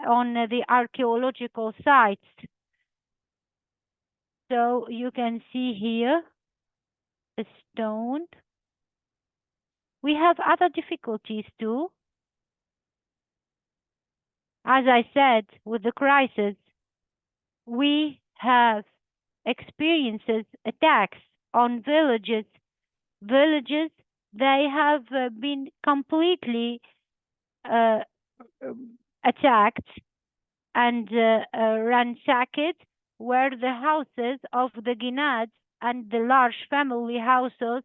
on the archaeological sites. So you can see here a stone. We have other difficulties too. As I said, with the crisis, we have experiences, attacks on villages. Villages, they have been completely attacked and ransacked, where the houses of the Ginads and the large family houses,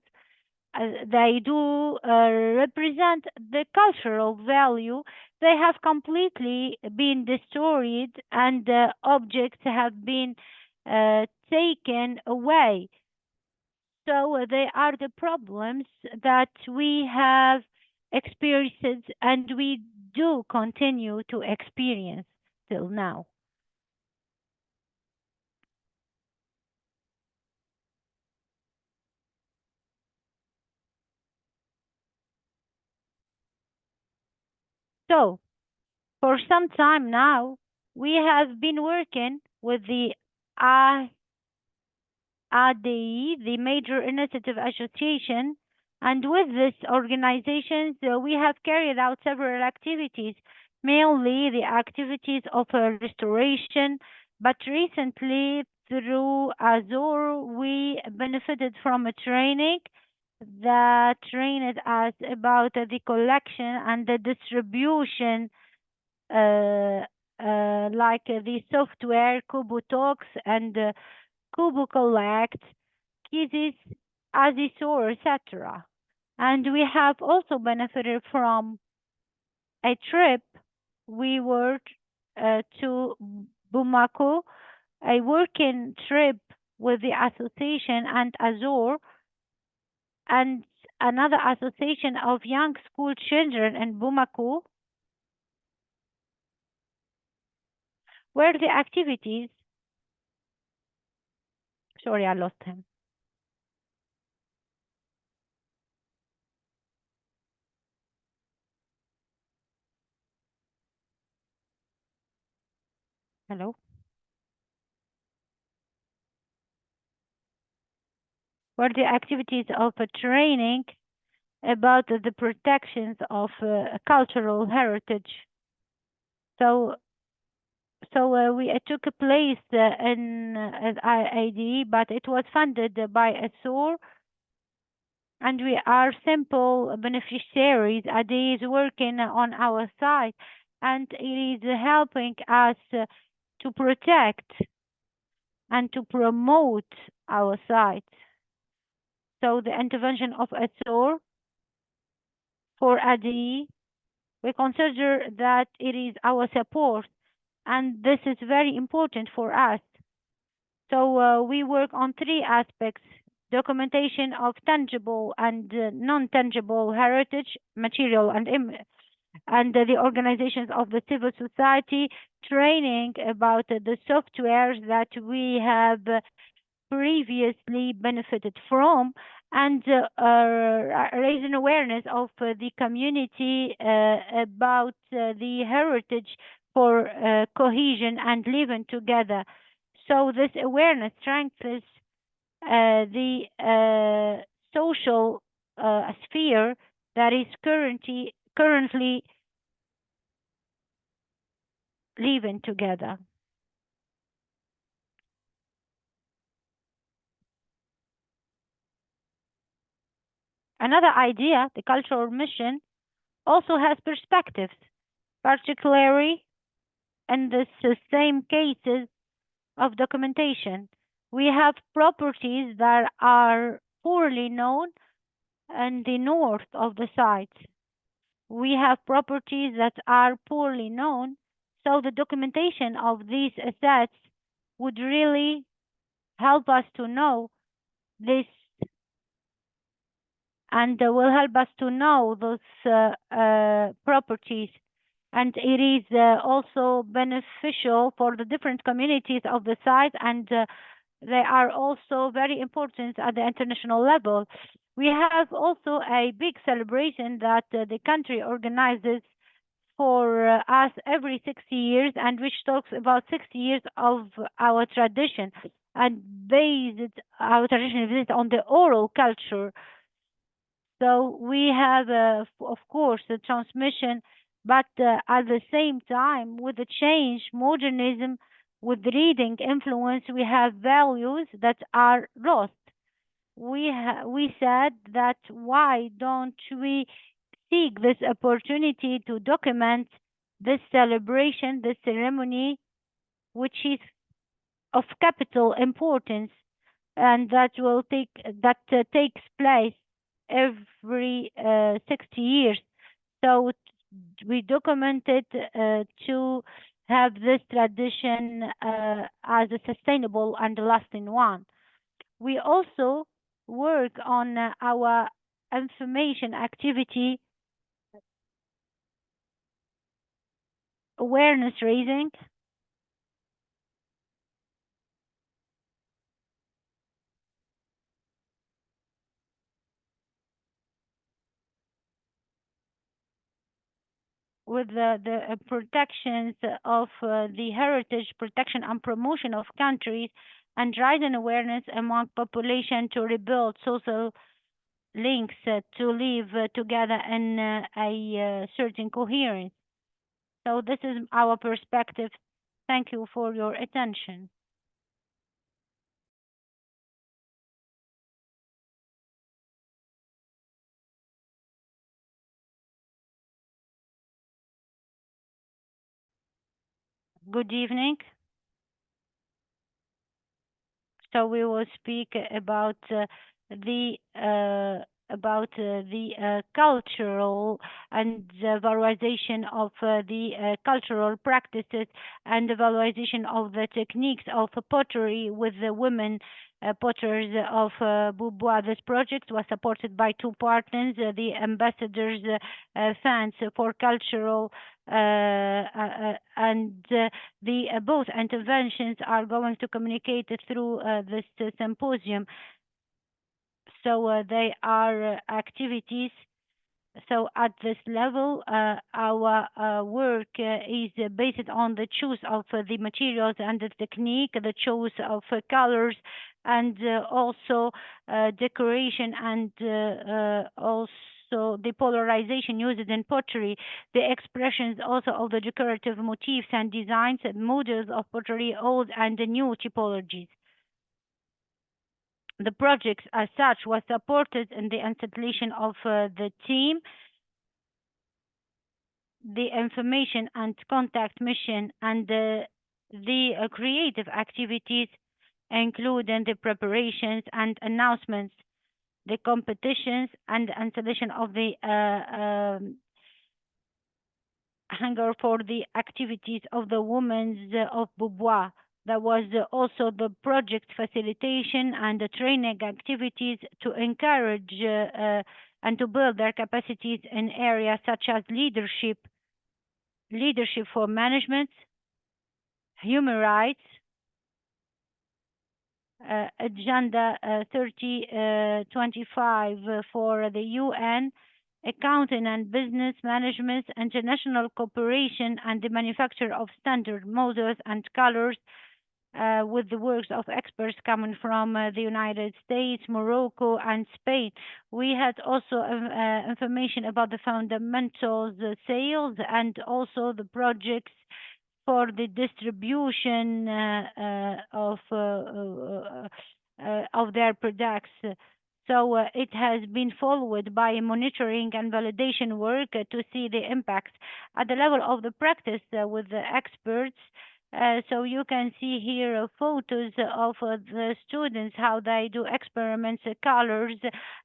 they do represent the cultural value. They have completely been destroyed, and objects have been taken away. So they are the problems that we have experienced and we do continue to experience till now. So for some time now, we have been working with the ADI, the Major Initiative Association, and with this organization, we have carried out several activities, mainly the activities of restoration, but recently through ASOR, we benefited from a training that trained us about the collection and the distribution, like the software Kubu Talks and Kubu Collect, Kizis, ASOR, etc. And we have also benefited from a trip. We were to Bamako, a working trip with the association and ASOR, and another association of young school children in Bamako, where the activities, sorry, I lost him. Hello? Where the activities of a training about the protections of cultural heritage. So we took a place in IAD, but it was funded by ASOR, and we are simple beneficiaries. ADI is working on our side, and it is helping us to protect and to promote our site. So the intervention of ASOR for ADI, we consider that it is our support, and this is very important for us. So we work on three aspects: documentation of tangible and non-tangible heritage, material and the organizations of the civil society, training about the softwares that we have previously benefited from, and raising awareness of the community about the heritage for cohesion and living together. So this awareness strengthens the social sphere that is currently living together. Another idea, the cultural mission, also has perspectives, particularly in the same cases of documentation. We have properties that are poorly known in the north of the site. We have properties that are poorly known, so the documentation of these assets would really help us to know this and will help us to know those properties. And it is also beneficial for the different communities of the site, and they are also very important at the international level. We have also a big celebration that the country organizes for us every 60 years, and which talks about 60 years of our tradition, and our tradition is based on the oral culture. So we have, of course, the transmission, but at the same time, with the change, modernism, with reading influence, we have values that are lost. We said that why don't we seek this opportunity to document this celebration, this ceremony, which is of capital importance, and that takes place every 60 years. So we documented to have this tradition as a sustainable and lasting one. We also work on our information activity, awareness raising, with the protections of the heritage, protection and promotion of countries, and raising awareness among population to rebuild social links to live together in a certain coherence. So this is our perspective. Thank you for your attention. Good evening. So we will speak about the cultural and the valorization of the cultural practices and the valorization of the techniques of pottery with the women potters of Boubois. This project was supported by two partners, the ambassadors funds for cultural and the both interventions are going to communicate through this symposium. So they are activities. So at this level, our work is based on the choice of the materials and the technique, the choice of colors, and also decoration, and also the polarization used in pottery, the expressions also of the decorative motifs and designs, models of pottery, old and new typologies. The project as such was supported in the installation of the team, the information and contact mission, and the creative activities, including the preparations and announcements, the competitions, and the installation of the hanger for the activities of the women of Boubois. There was also the project facilitation and the training activities to encourage and to build their capacities in areas such as leadership for management, human rights, Agenda 3025 for the UN, accounting and business management, international cooperation, and the manufacture of standard models and colors with the works of experts coming from the United States, Morocco, and Spain. We had also information about the fundamentals, sales, and also the projects for the distribution of their products. So it has been followed by monitoring and validation work to see the impacts at the level of the practice with the experts. So you can see here photos of the students, how they do experiments, colors,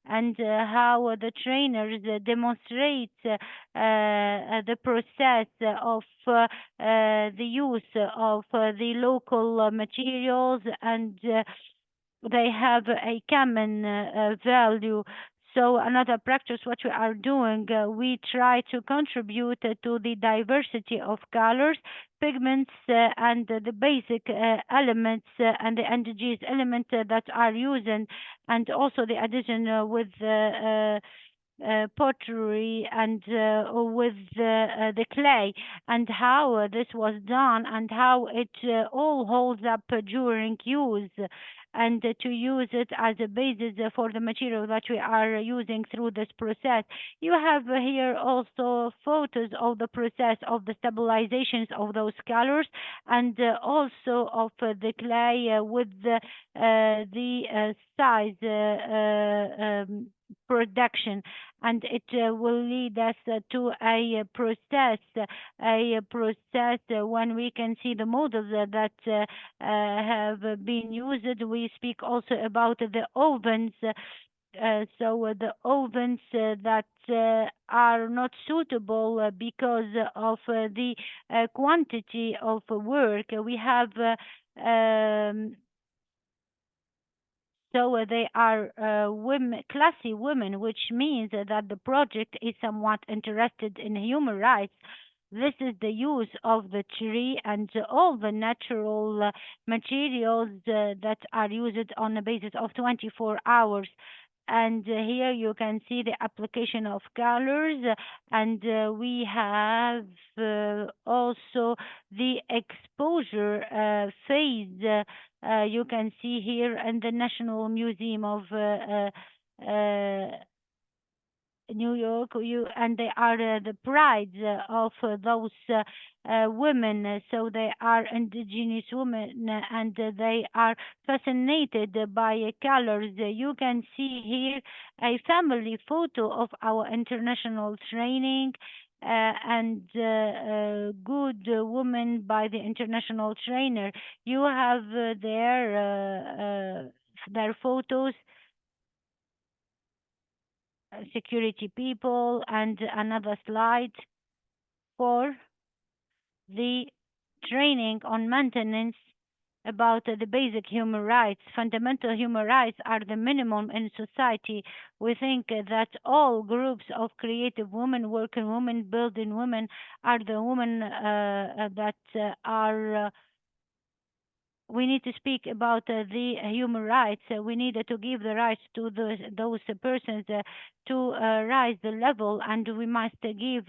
and how the trainers demonstrate the process of the use of the local materials, and they have a common value. So another practice, what we are doing, we try to contribute to the diversity of colors, pigments, and the basic elements and the indigenous elements that are used, and also the addition with pottery and with the clay, and how this was done, and how it all holds up during use, and to use it as a basis for the material that we are using through this process. You have here also photos of the process of the stabilizations of those colors, and also of the clay with the size production, and it will lead us to a process when we can see the models that have been used. We speak also about the ovens. So the ovens that are not suitable because of the quantity of work. We have so they are women, classy women, which means that the project is somewhat interested in human rights. This is the use of the tree and all the natural materials that are used on the basis of 24 hours. And here you can see the application of colors, and we have also the exposure phase. You can see here in the National Museum of New York, and they are the pride of those women. So they are indigenous women, and they are fascinated by colors. You can see here a family photo of our international training, and good woman by the international trainer. You have their photos, security people, and another slide for the training on maintenance about the basic human rights. Fundamental human rights are the minimum in society. We think that all groups of creative women, working women, building women are the women that are we need to speak about the human rights. We need to give the rights to those persons to rise the level, and we must give.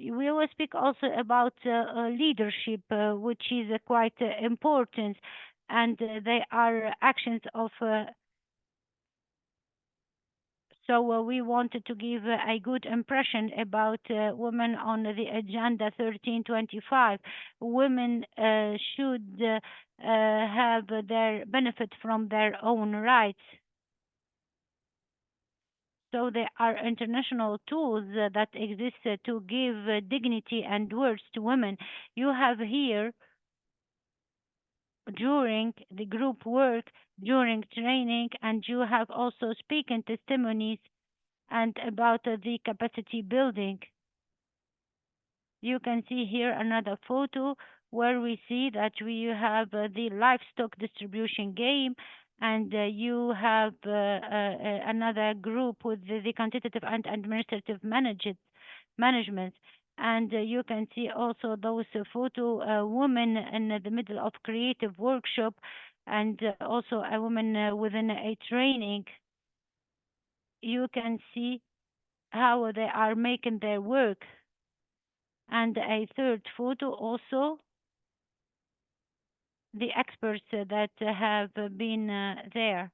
We will speak also about leadership, which is quite important, and they are actions of. So we wanted to give a good impression about women on the Agenda 1325. Women should have their benefit from their own rights. So there are international tools that exist to give dignity and words to women. You have here, during the group work, during training, and you have also speaking testimonies and about the capacity building. You can see here another photo where we see that we have the livestock distribution game, and you have another group with the quantitative and administrative management. And you can see also those photo women in the middle of creative workshop, and also a woman within a training. You can see how they are making their work. And a third photo also, the experts that have been there.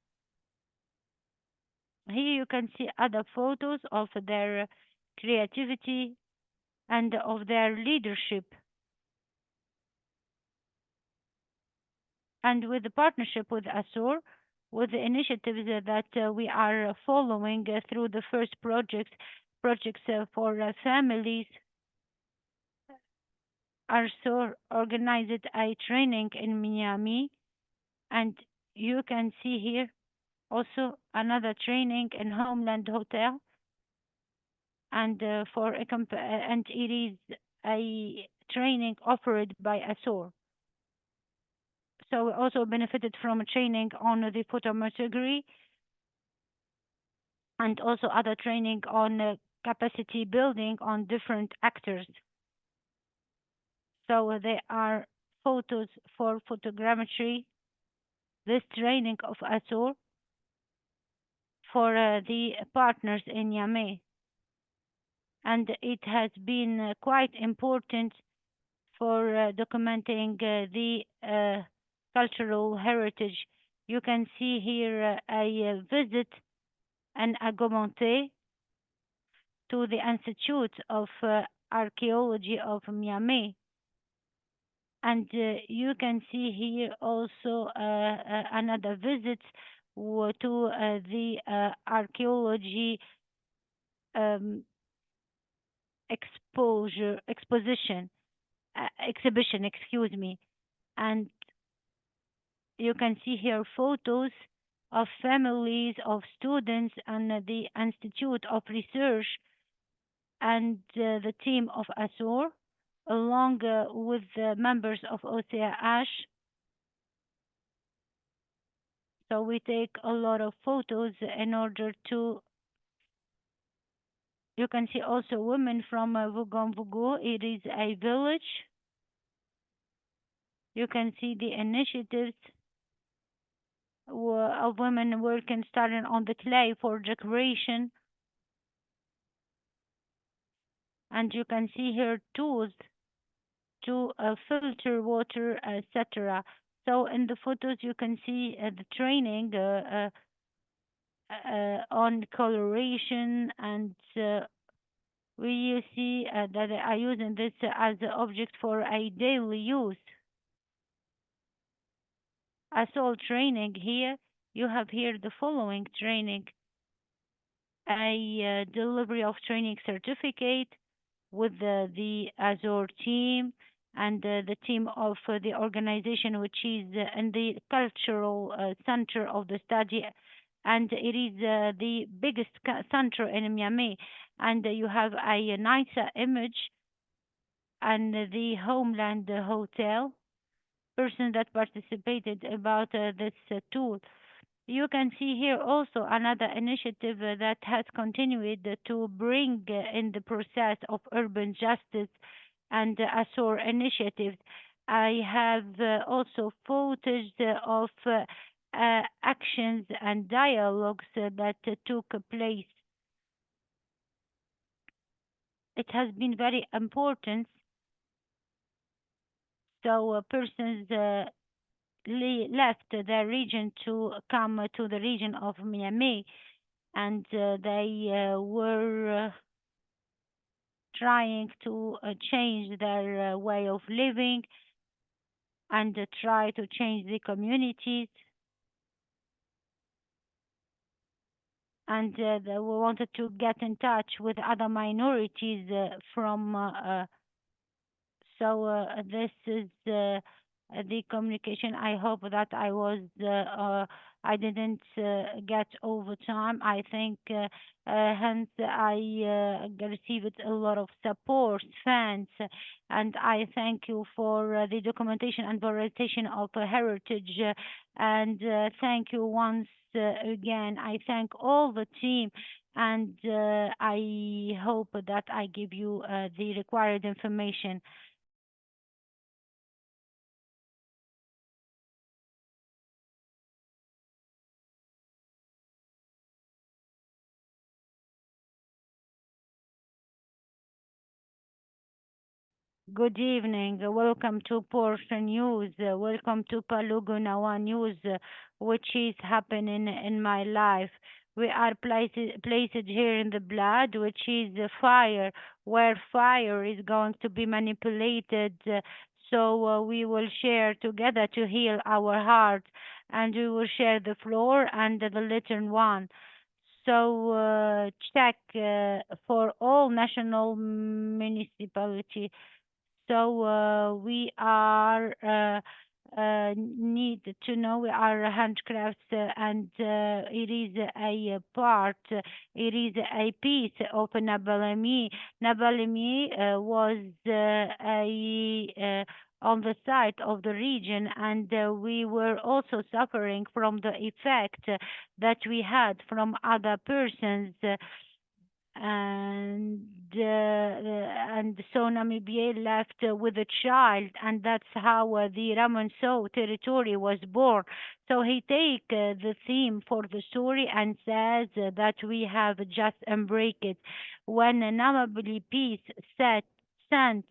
Here you can see other photos of their creativity and of their leadership. And with the partnership with ASOR, with the initiatives that we are following through the first projects for families, ASOR organized a training in Miami, and you can see here also another training in Homeland Hotel, and and it is a training offered by ASOR. So we also benefited from training on the photometry and also other training on capacity building on different actors. So there are photos for photogrammetry, this training of ASOR for the partners in Niamey. And it has been quite important for documenting the cultural heritage. You can see here a visit and Agomante to the Institute of Archaeology of Miami. And you can see here also another visit to the archaeology exhibition, excuse me. And you can see here photos of families, of students, and the Institute of Research and the team of ASOR, along with the members of OCAH. So we take a lot of photos in order to. You can see also women from Vugonvugu. It is a village. You can see the initiatives of women working, starting on the clay for decoration. And you can see here tools to filter water, etc. So in the photos, you can see the training on coloration, and we see that they are using this as an object for a daily use. ASOL training here, you have here the following training: a delivery of training certificate with the ASOR team and the team of the organization, which is in the cultural center of the study, and it is the biggest center in Miami. And you have a nice image and the Homeland Hotel person that participated about this tool. You can see here also another initiative that has continued to bring in the process of urban justice and ASOR initiatives. I have also photos of actions and dialogues that took place. It has been very important. So persons left their region to come to the region of Miami, and they were trying to change their way of living and try to change the communities. And they wanted to get in touch with other minorities from. So this is the communication. I hope that I didn't get over time. I think hence I received a lot of support, fans, and I thank you for the documentation and valorization of heritage. And thank you once again. I thank all the team, and I hope that I give you the required information. Good evening. Welcome to Porsche News. Welcome to Palugunawa News, which is happening in my life. We are placed here in the blood, which is fire, where fire is going to be manipulated. So we will share together to heal our heart, and we will share the floor and the little one. So check for all national municipality. So we are need to know we are handcrafts, and it is a part, it is a piece of Nabalami. Nabalami was on the side of the region, and we were also suffering from the effect that we had from other persons. And so Namibia left with a child, and that's how the Ramonso territory was born. So he take the theme for the story and says that we have just embraced it. When Namibia peace sent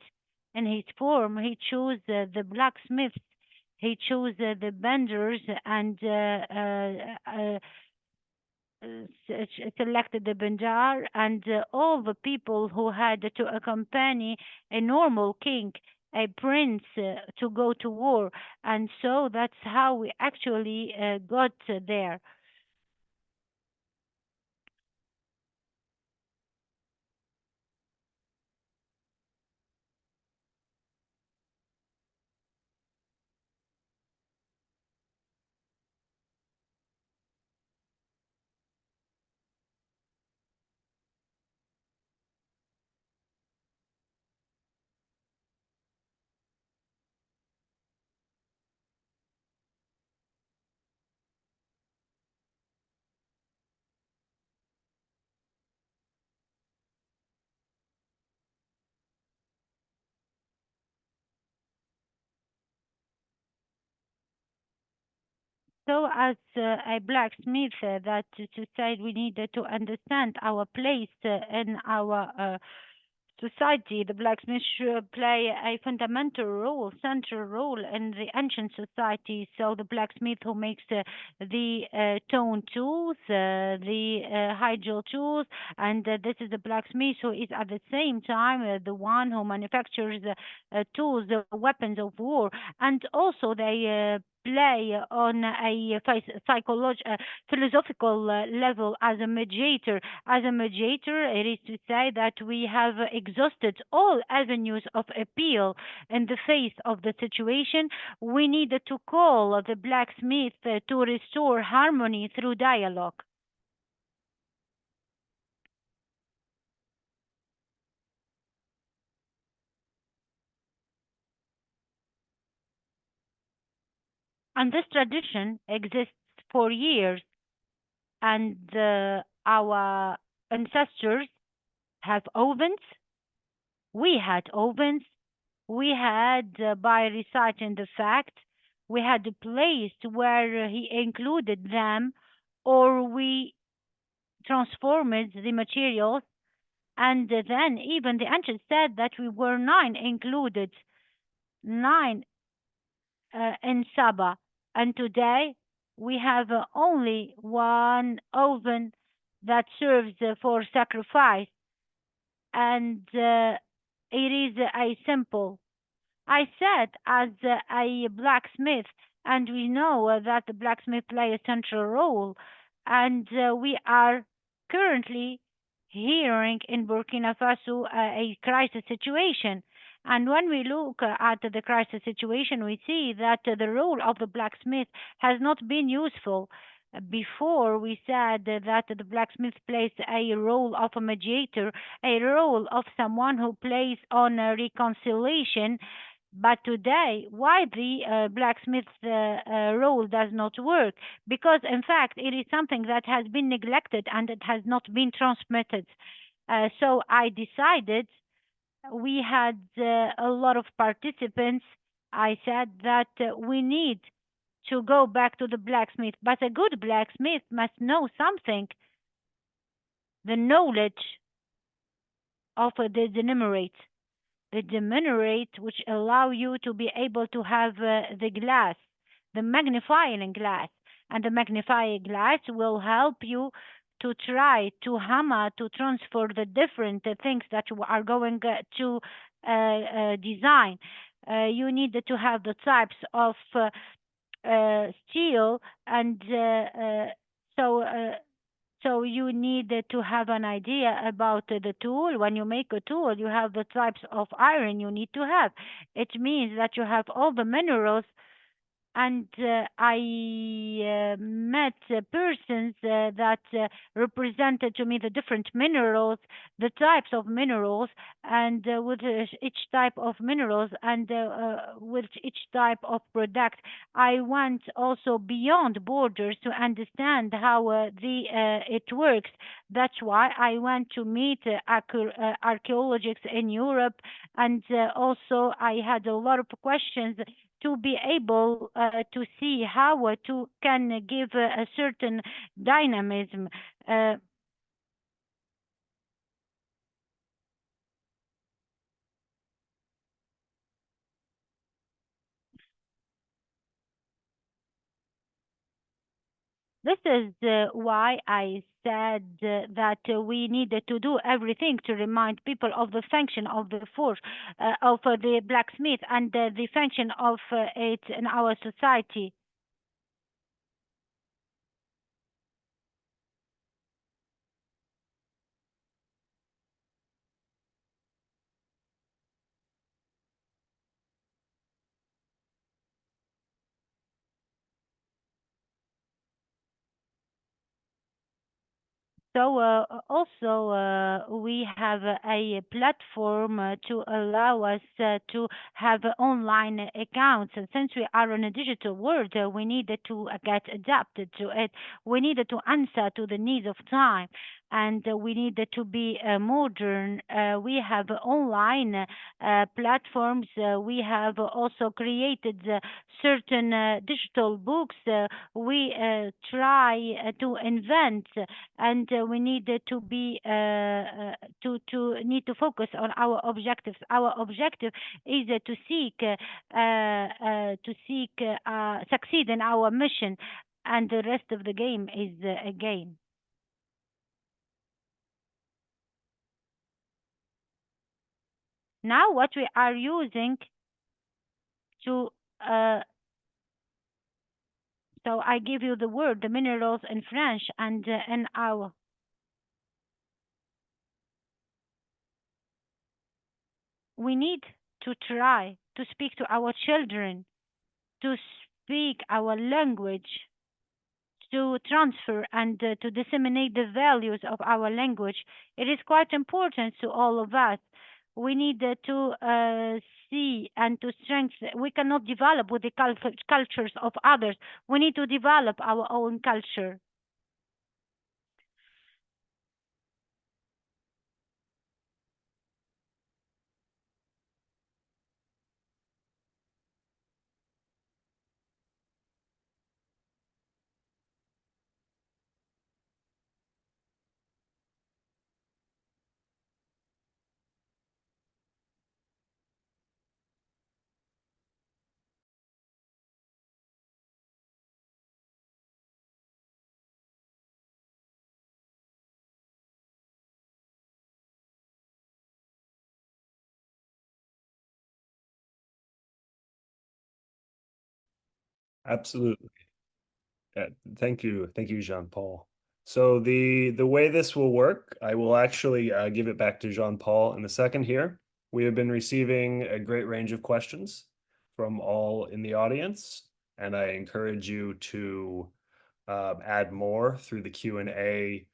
in his form, he chose the blacksmiths, he chose the benders, and selected the Bandar and all the people who had to accompany a normal king, a prince, to go to war. And so that's how we actually got there. So, as a blacksmith, that to say we needed to understand our place in our society, the blacksmith should play a fundamental role, central role in the ancient society. So, the blacksmith who makes the stone tools, the hydro tools, and this is the blacksmith who is at the same time the one who manufactures tools, the weapons of war, and also they play on a philosophical level as a mediator. As a mediator, it is to say that we have exhausted all avenues of appeal in the face of the situation. We needed to call the blacksmith to restore harmony through dialogue. And this tradition exists for years, and our ancestors have ovens. We had ovens. We had, by reciting the fact, we had a place where he included them, or we transformed the materials, and then even the ancients said that we were nine included, nine in Saba, and today we have only one oven that serves for sacrifice, and it is a simple. I said as a blacksmith, and we know that the blacksmith play a central role, and we are currently hearing in Burkina Faso a crisis situation, And when we look at the crisis situation, we see that the role of the blacksmith has not been useful. Before, we said that the blacksmith plays a role of a mediator, a role of someone who plays on reconciliation. But today, why the blacksmith's role does not work? Because, in fact, it is something that has been neglected and it has not been transmitted. So I decided, we had a lot of participants. I said that we need to go back to the blacksmith, but a good blacksmith must know something, the knowledge of the denumerate. The denumerate which allow you to be able to have the glass, the magnifying glass. And the magnifying glass will help you to try to hammer, to transfer the different things that you are going to design. You need to have the types of steel, and so you need to have an idea about the tool. When you make a tool, you have the types of iron you need to have. It means that you have all the minerals, and I met persons that represented to me the different minerals, the types of minerals, and with each type of minerals, and with each type of product. I went also beyond borders to understand how it works. That's why I went to meet archaeologists in Europe, and also I had a lot of questions to be able to see how to can give a certain dynamism. This is why I said that we needed to do everything to remind people of the function of the force, of the blacksmith, and the function of it in our society. So also we have a platform to allow us to have online accounts. And since we are in a digital world, we needed to get adapted to it. We needed to answer to the needs of time, and we needed to be modern. We have online platforms. We have also created certain digital books. We try to invent, and we need to be to focus on our objectives. Our objective is to seek succeed in our mission, and the rest of the game is a game. Now, what we are using to so I give you the word, the minerals in French, and in our. We need to try to speak to our children, to speak our language, to transfer and to disseminate the values of our language. It is quite important to all of us. We need to see and to strengthen. We cannot develop with the cultures of others. We need to develop our own culture. Absolutely. Thank you, Jean-Paul. So the way this will work, I will actually give it back to Jean-Paul in a second here. We have been receiving a great range of questions from all in the audience, and I encourage you to add more through the Q&A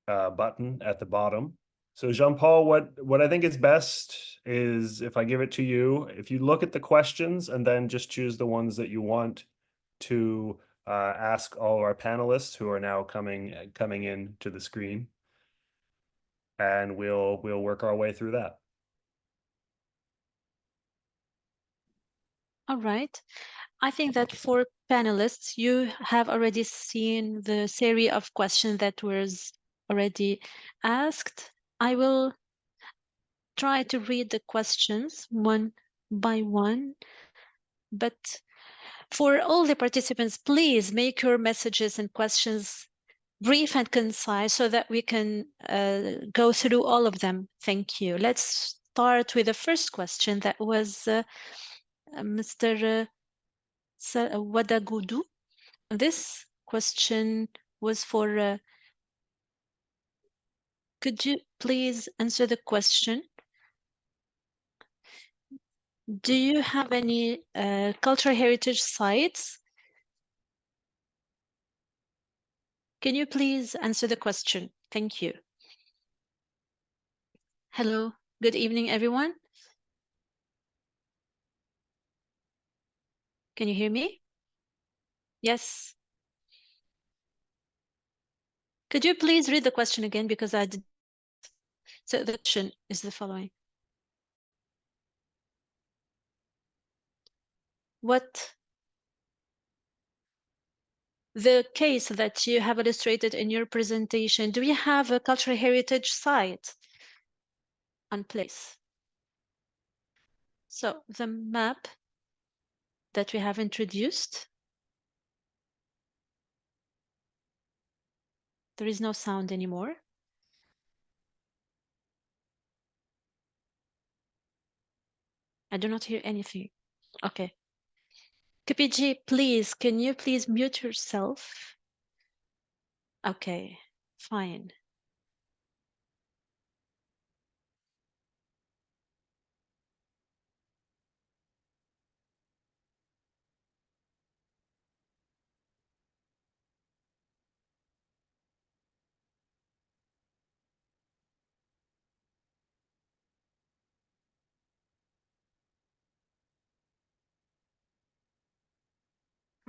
button at the bottom. So Jean-Paul, what I think is best is if I give it to you, if you look at the questions and then just choose the ones that you want to ask all our panelists who are now coming in to the screen, and we'll work our way through that. All right. I think that for panelists, you have already seen the series of questions that was already asked. I will try to read the questions one by one, but for all the participants, please make your messages and questions brief and concise so that we can go through all of them. Thank you. Let's start with the first question that was Mr. Wadagudu. This question was for, could you please answer the question? Do you have any cultural heritage sites? Can you please answer the question? Thank you. Hello, good evening, everyone. Can you hear me? Yes. Could you please read the question again because I did. So the question is the following. What the case that you have illustrated in your presentation, do you have a cultural heritage site on place? So the map that we have introduced, there is no sound anymore. I do not hear anything. Okay. KPG, please, can you please mute yourself? Okay, fine.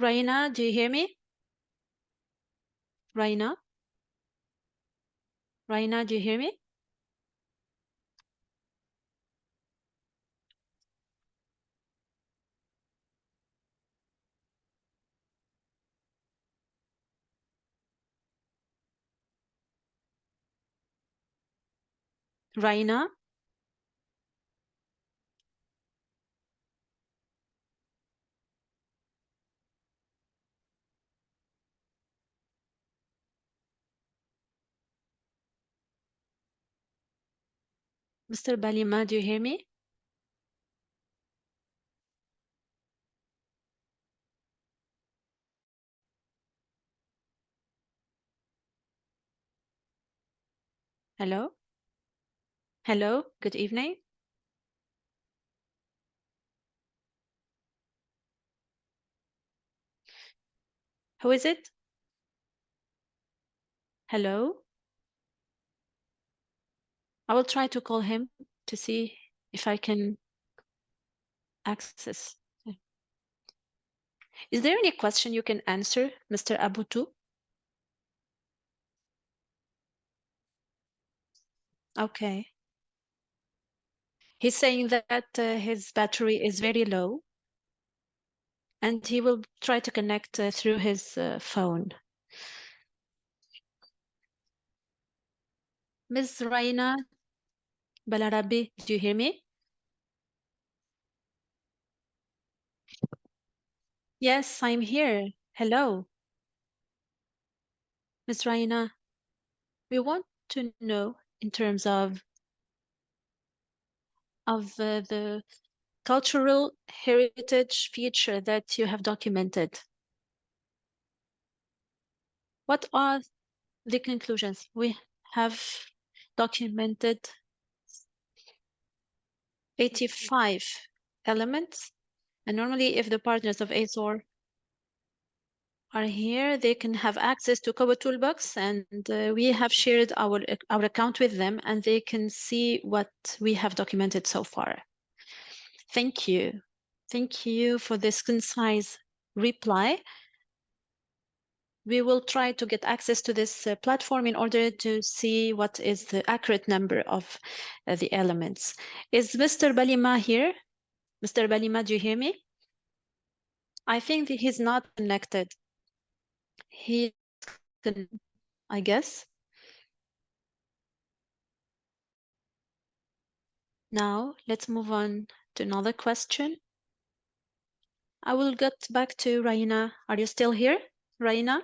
Rahina, do you hear me? Rahina? Rahina, do you hear me? Rahina? Mr. Balima, do you hear me? Hello? Hello, good evening. Who is it? Hello? I will try to call him to see if I can access. Is there any question you can answer, Mr. Aboutou? Okay. He's saying that his battery is very low and he will try to connect through his phone. Ms. Rahina Balarabé, do you hear me? Yes, I'm here. Hello. Ms. Rahina, we want to know in terms of the cultural heritage feature that you have documented. What are the conclusions? We have documented 85 elements. And normally, if the partners of ASOR are here, they can have access to Kobo Toolbox, and we have shared our account with them, and they can see what we have documented so far. Thank you. Thank you for this concise reply. We will try to get access to this platform in order to see what is the accurate number of the elements. Is Mr. Balima here? Mr. Balima, do you hear me? I think that he's not connected. He can, I guess. Now, let's move on to another question. I will get back to Rahina. Are you still here, Rahina?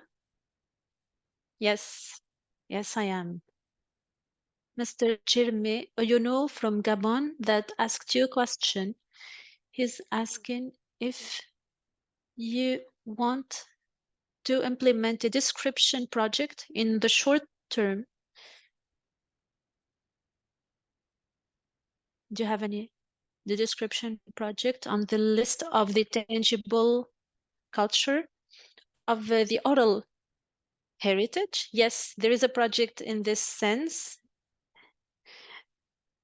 Yes. Yes, I am. Mr. Chirme Oyono from Gabon that asked you a question. He's asking if you want to implement a description project in the short term. Do you have the description project on the list of the tangible culture of the oral heritage? Yes, there is a project in this sense.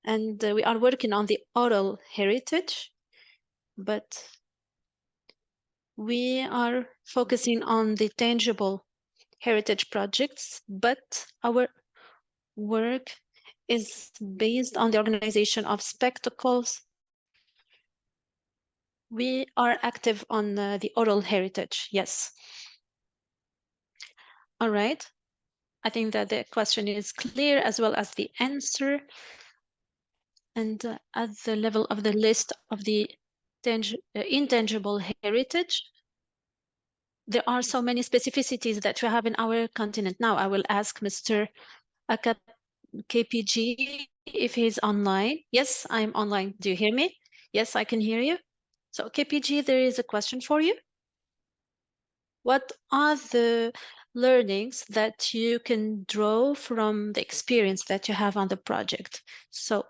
And we are working on the oral heritage, but we are focusing on the tangible heritage projects, but our work is based on the organization of spectacles. We are active on the oral heritage, yes. All right. I think that the question is clear as well as the answer. And at the level of the list of the intangible heritage, there are so many specificities that we have in our continent. Now I will ask Mr. KPG if he's online. Yes, I'm online. Do you hear me? Yes, I can hear you. So KPG, there is a question for you. What are the learnings that you can draw from the experience that you have on the project? So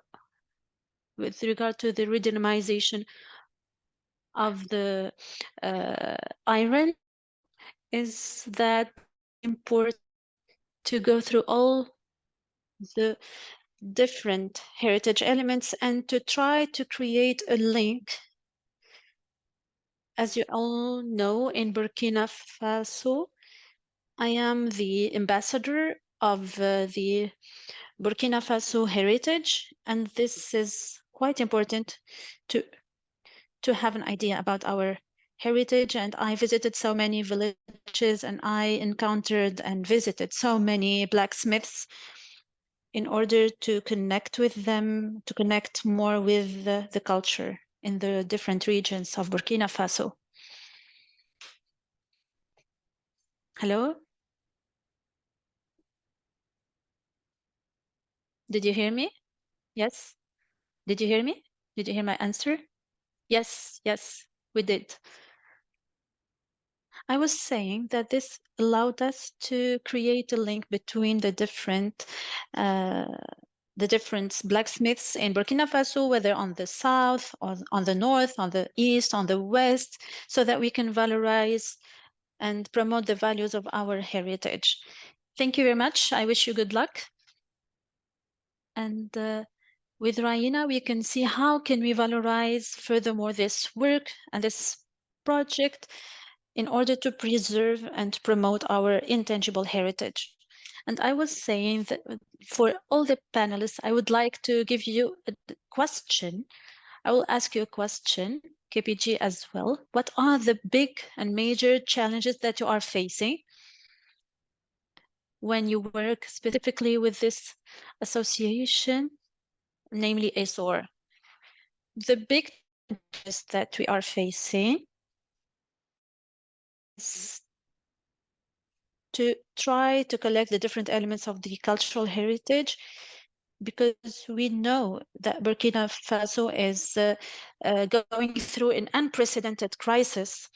with regard to the redynamization of the iron, is that important to go through all the different heritage elements and to try to create a link? As you all know, in Burkina Faso, I am the ambassador of the Burkina Faso heritage, and this is quite important to have an idea about our heritage. And I visited so many villages, and I encountered and visited so many blacksmiths in order to connect with them, to connect more with the culture in the different regions of Burkina Faso. Hello? Did you hear me? Yes? Did you hear me? Did you hear my answer? Yes, yes, we did. I was saying that this allowed us to create a link between the different blacksmiths in Burkina Faso, whether on the south or on the north, on the east, on the west, so that we can valorize and promote the values of our heritage. Thank you very much. I wish you good luck. And with Rahina, we can see how can we valorize furthermore this work and this project in order to preserve and promote our intangible heritage. And I was saying that for all the panelists, I would like to give you a question. I will ask you a question, KPG as well. What are the big and major challenges that you are facing when you work specifically with this association, namely ASOR? The big challenges that we are facing is to try to collect the different elements of the cultural heritage, because we know that Burkina Faso is going through an unprecedented crisis,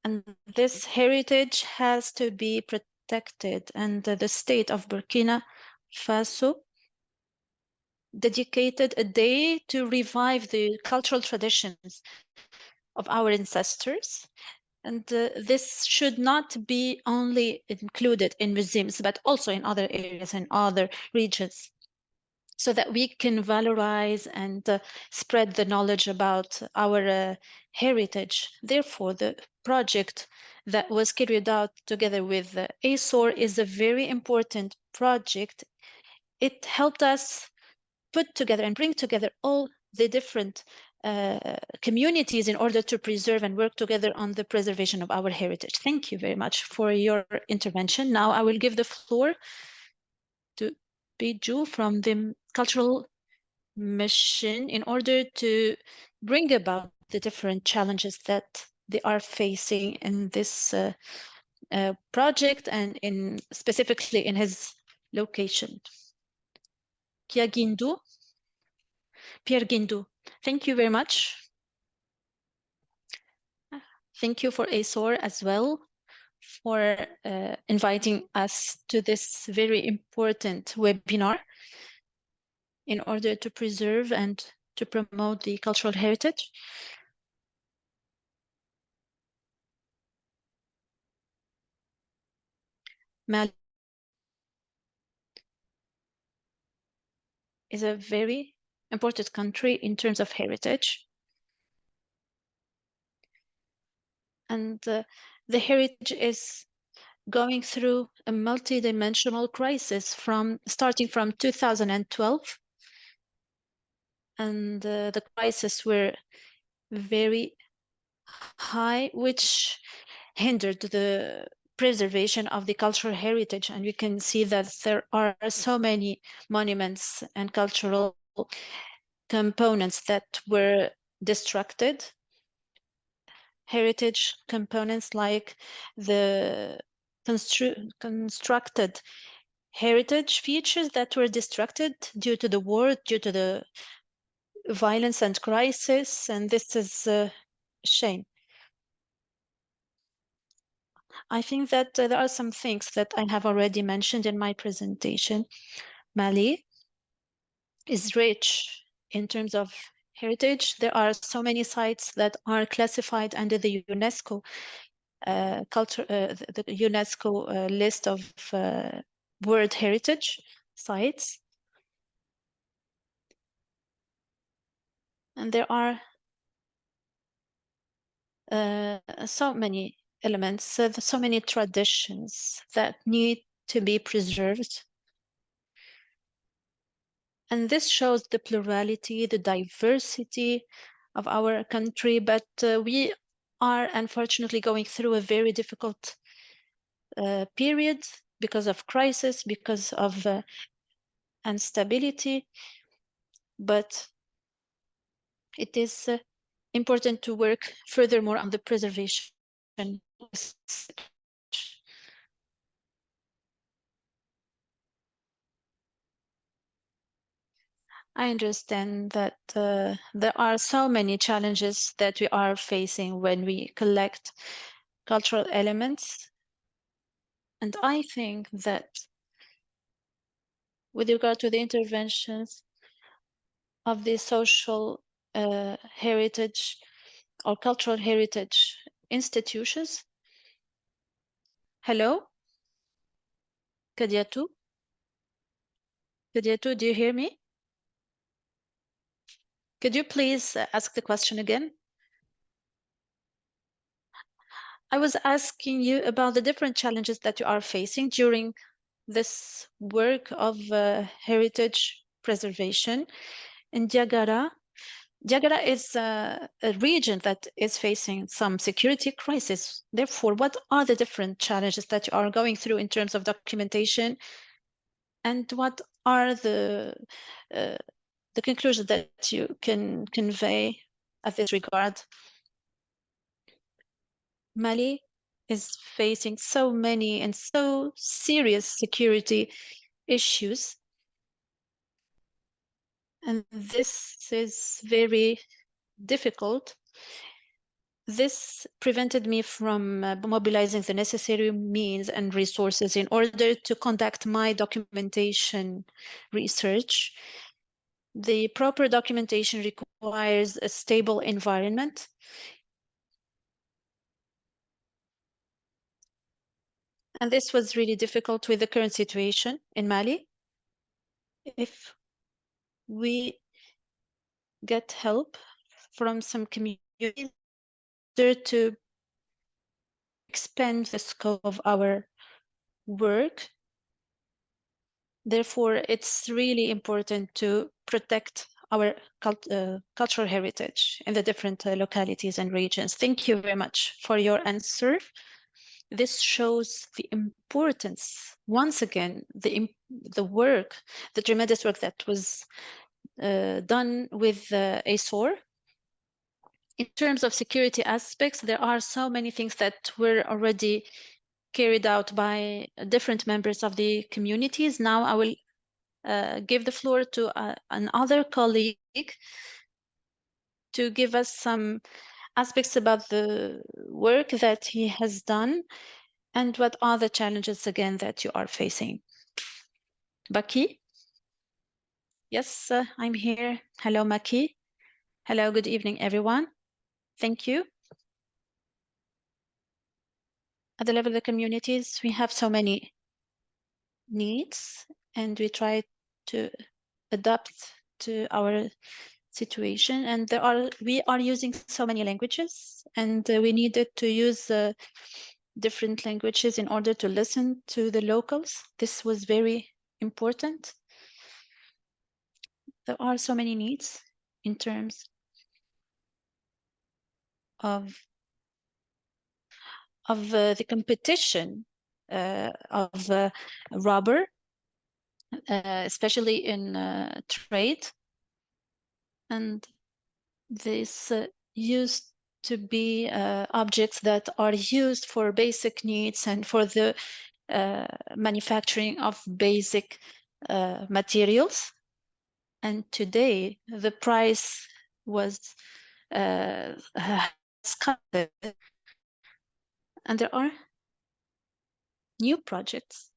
and this heritage has to be protected. And the state of Burkina Faso dedicated a day to revive the cultural traditions of our ancestors. And this should not be only included in museums, but also in other areas and other regions, so that we can valorize and spread the knowledge about our heritage. Therefore, the project that was carried out together with ASOR is a very important project. It helped us put together and bring together all the different communities in order to preserve and work together on the preservation of our heritage. Thank you very much for your intervention. Now I will give the floor to Biju from the Cultural Mission in order to bring about the different challenges that they are facing in this project and specifically in his location. Pierre Guindo. Thank you very much. Thank you for ASOR as well for inviting us to this very important webinar in order to preserve and to promote the cultural heritage. Mali is a very important country in terms of heritage. And the heritage is going through a multi-dimensional crisis starting from 2012. And the crises were very high, which hindered the preservation of the cultural heritage. And we can see that there are so many monuments and cultural components that were destructed. Heritage components like the constructed heritage features that were destructed due to the war, due to the violence and crisis, and this is a shame. I think that there are some things that I have already mentioned in my presentation. Mali is rich in terms of heritage. There are so many sites that are classified under the UNESCO the UNESCO list of World Heritage sites. And there are so many elements, so many traditions that need to be preserved. And this shows the plurality, the diversity of our country, but we are unfortunately going through a very difficult period because of crisis, because of instability, but it is important to work furthermore on the preservation. I understand that there are so many challenges that we are facing when we collect cultural elements. And I think that with regard to the interventions of the social heritage or cultural heritage institutions. Hello? Kadiatou? Kadiatou, do you hear me? Could you please ask the question again? I was asking you about the different challenges that you are facing during this work of heritage preservation in Diagara. Diagara is a region that is facing some security crisis. Therefore, what are the different challenges that you are going through in terms of documentation? And what are the conclusions that you can convey at this regard? Mali is facing so many and so serious security issues. And this is very difficult. This prevented me from mobilizing the necessary means and resources in order to conduct my documentation research. The proper documentation requires a stable environment. And this was really difficult with the current situation in Mali. If we get help from some communities to expand the scope of our work, therefore, it's really important to protect our cultural heritage in the different localities and regions. Thank you very much for your answer. This shows the importance, once again, the work, the tremendous work that was done with ASOR. In terms of security aspects, there are so many things that were already carried out by different members of the communities. Now I will give the floor to another colleague to give us some aspects about the work that he has done and what are the challenges again that you are facing. Maki? Yes, I'm here. Hello, Maki. Hello, good evening, everyone. Thank you. At the level of the communities, we have so many needs and we try to adapt to our situation, and we are using so many languages, and we needed to use different languages in order to listen to the locals. This was very important. There are so many needs in terms of the competition of rubber, especially in trade. And this used to be objects that are used for basic needs and for the manufacturing of basic materials. And today the price was skyrocketed, and there are new projects,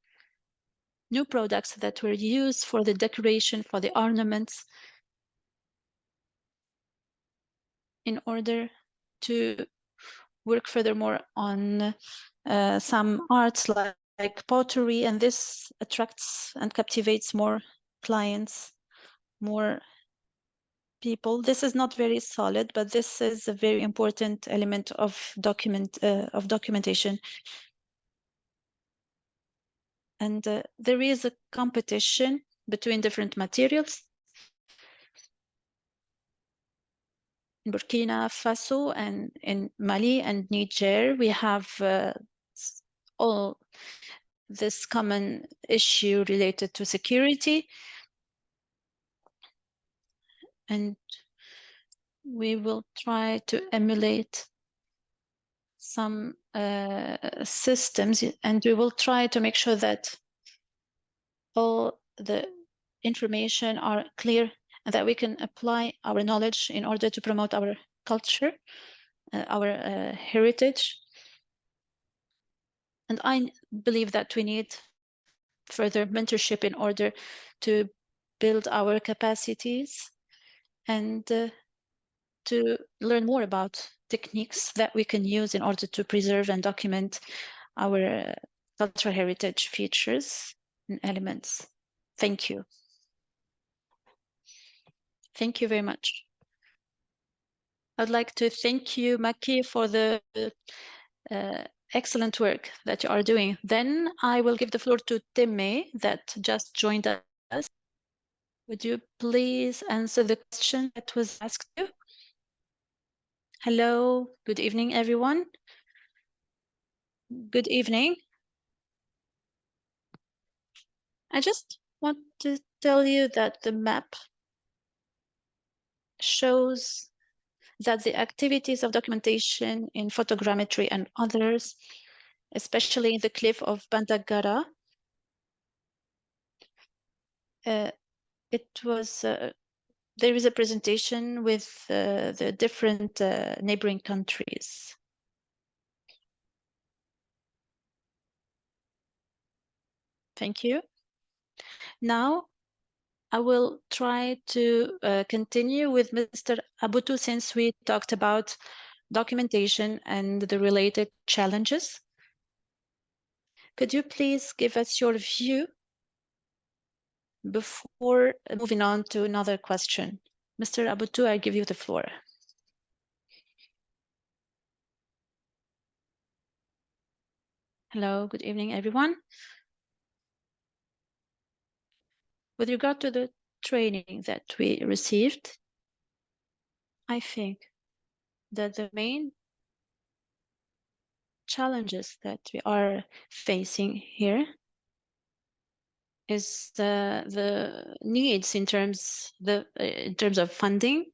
new products that were used for the decoration, for the ornaments, in order to work furthermore on some arts like pottery, and this attracts and captivates more clients, more people. This is not very solid, but this is a very important element of documentation. And there is a competition between different materials. In Burkina Faso and in Mali and Niger, we have all this common issue related to security. And we will try to emulate some systems, and we will try to make sure that all the information are clear and that we can apply our knowledge in order to promote our culture, our heritage. And I believe that we need further mentorship in order to build our capacities and to learn more about techniques that we can use in order to preserve and document our cultural heritage features and elements. Thank you. Thank you very much. I'd like to thank you, Maki, for the excellent work that you are doing. Then I will give the floor to Teme that just joined us. Would you please answer the question that was asked you? Hello, good evening, everyone. Good evening. I just want to tell you that the map shows that the activities of documentation in photogrammetry and others, especially in the cliff of Bandagara, it was there is a presentation with the different neighboring countries. Thank you. Now, I will try to continue with Mr. Aboutou since we talked about documentation and the related challenges. Could you please give us your view before moving on to another question? Mr. Aboutou, I give you the floor. Hello, good evening, everyone. With regard to the training that we received, I think that the main challenges that we are facing here is the needs in terms of funding.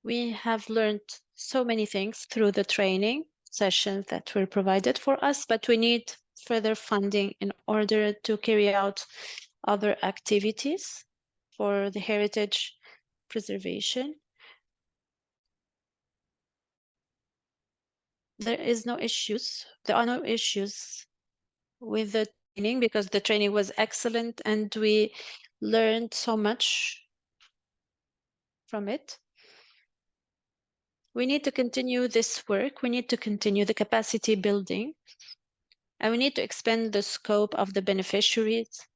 We have learned so many things through the training sessions that were provided for us, but we need further funding in order to carry out other activities for the heritage preservation. There are no issues with the training because the training was excellent and we learned so much from it. We need to continue this work. We need to continue the capacity building, and we need to expand the scope of the beneficiaries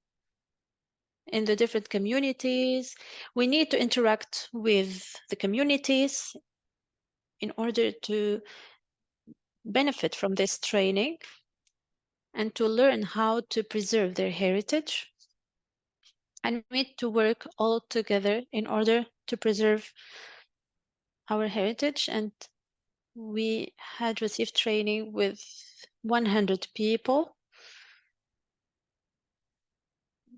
in the different communities. We need to interact with the communities in order to benefit from this training and to learn how to preserve their heritage. And we need to work all together in order to preserve our heritage. And we had received training with 100 people.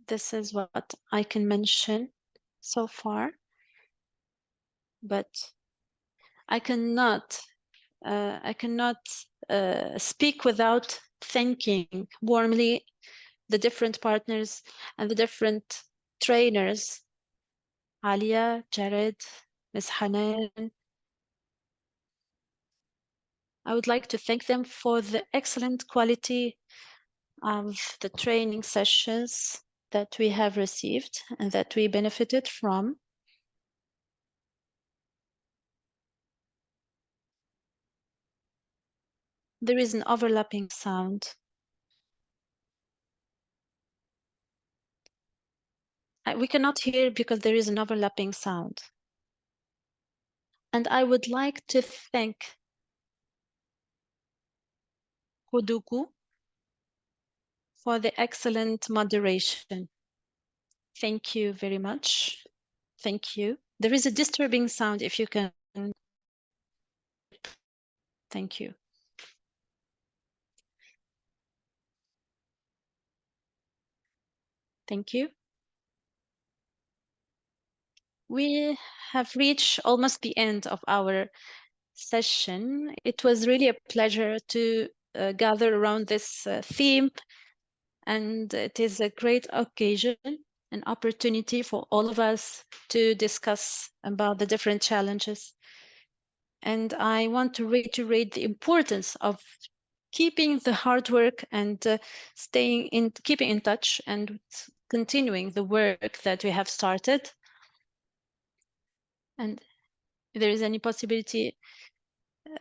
This is what I can mention so far, but I cannot speak without thanking warmly the different partners and the different trainers, Alia, Jared, Ms. Hanan. I would like to thank them for the excellent quality of the training sessions that we have received and that we benefited from. There is an overlapping sound. We cannot hear because there is an overlapping sound. And I would like to thank Koduku for the excellent moderation. Thank you very much. Thank you. There is a disturbing sound if you can. Thank you. Thank you. We have reached almost the end of our session. It was really a pleasure to gather around this theme, and it is a great occasion, an opportunity for all of us to discuss about the different challenges. And I want to reiterate the importance of keeping the hard work and keeping in touch and continuing the work that we have started. And if there is any possibility,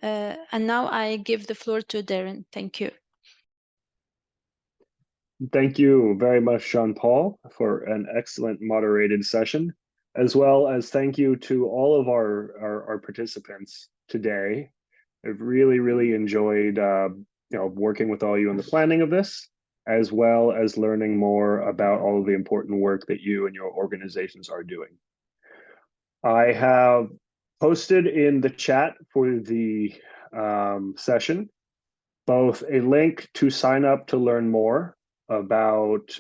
and now I give the floor to Darren. Thank you. Thank you very much, Jean-Paul, for an excellent moderated session, as well as thank you to all of our participants today. I've really enjoyed working with all you in the planning of this, as well as learning more about all of the important work that you and your organizations are doing. I have posted in the chat for the session both a link to sign up to learn more about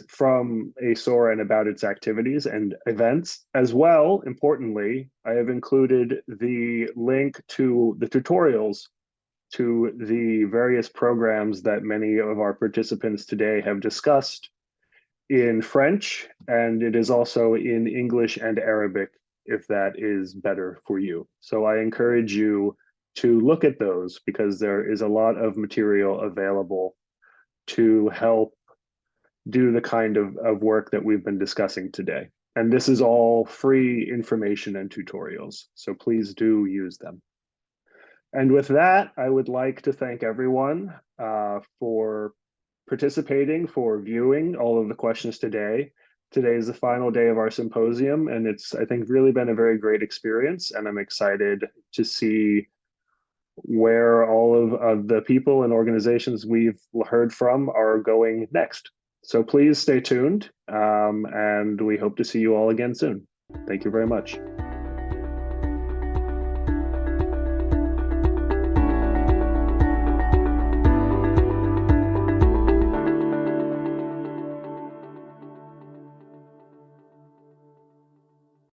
from ASOR and about its activities and events. As well, importantly, I have included the link to the tutorials to the various programs that many of our participants today have discussed in French, and it is also in English and Arabic, if that is better for you. So I encourage you to look at those because there is a lot of material available to help do the kind of work that we've been discussing today. And this is all free information and tutorials, so please do use them. And with that, I would like to thank everyone for participating, for viewing all of the questions today. Today is the final day of our symposium, and it's, I think, really been a very great experience, and I'm excited to see where all of the people and organizations we've heard from are going next. So please stay tuned, and we hope to see you all again soon. Thank you very much.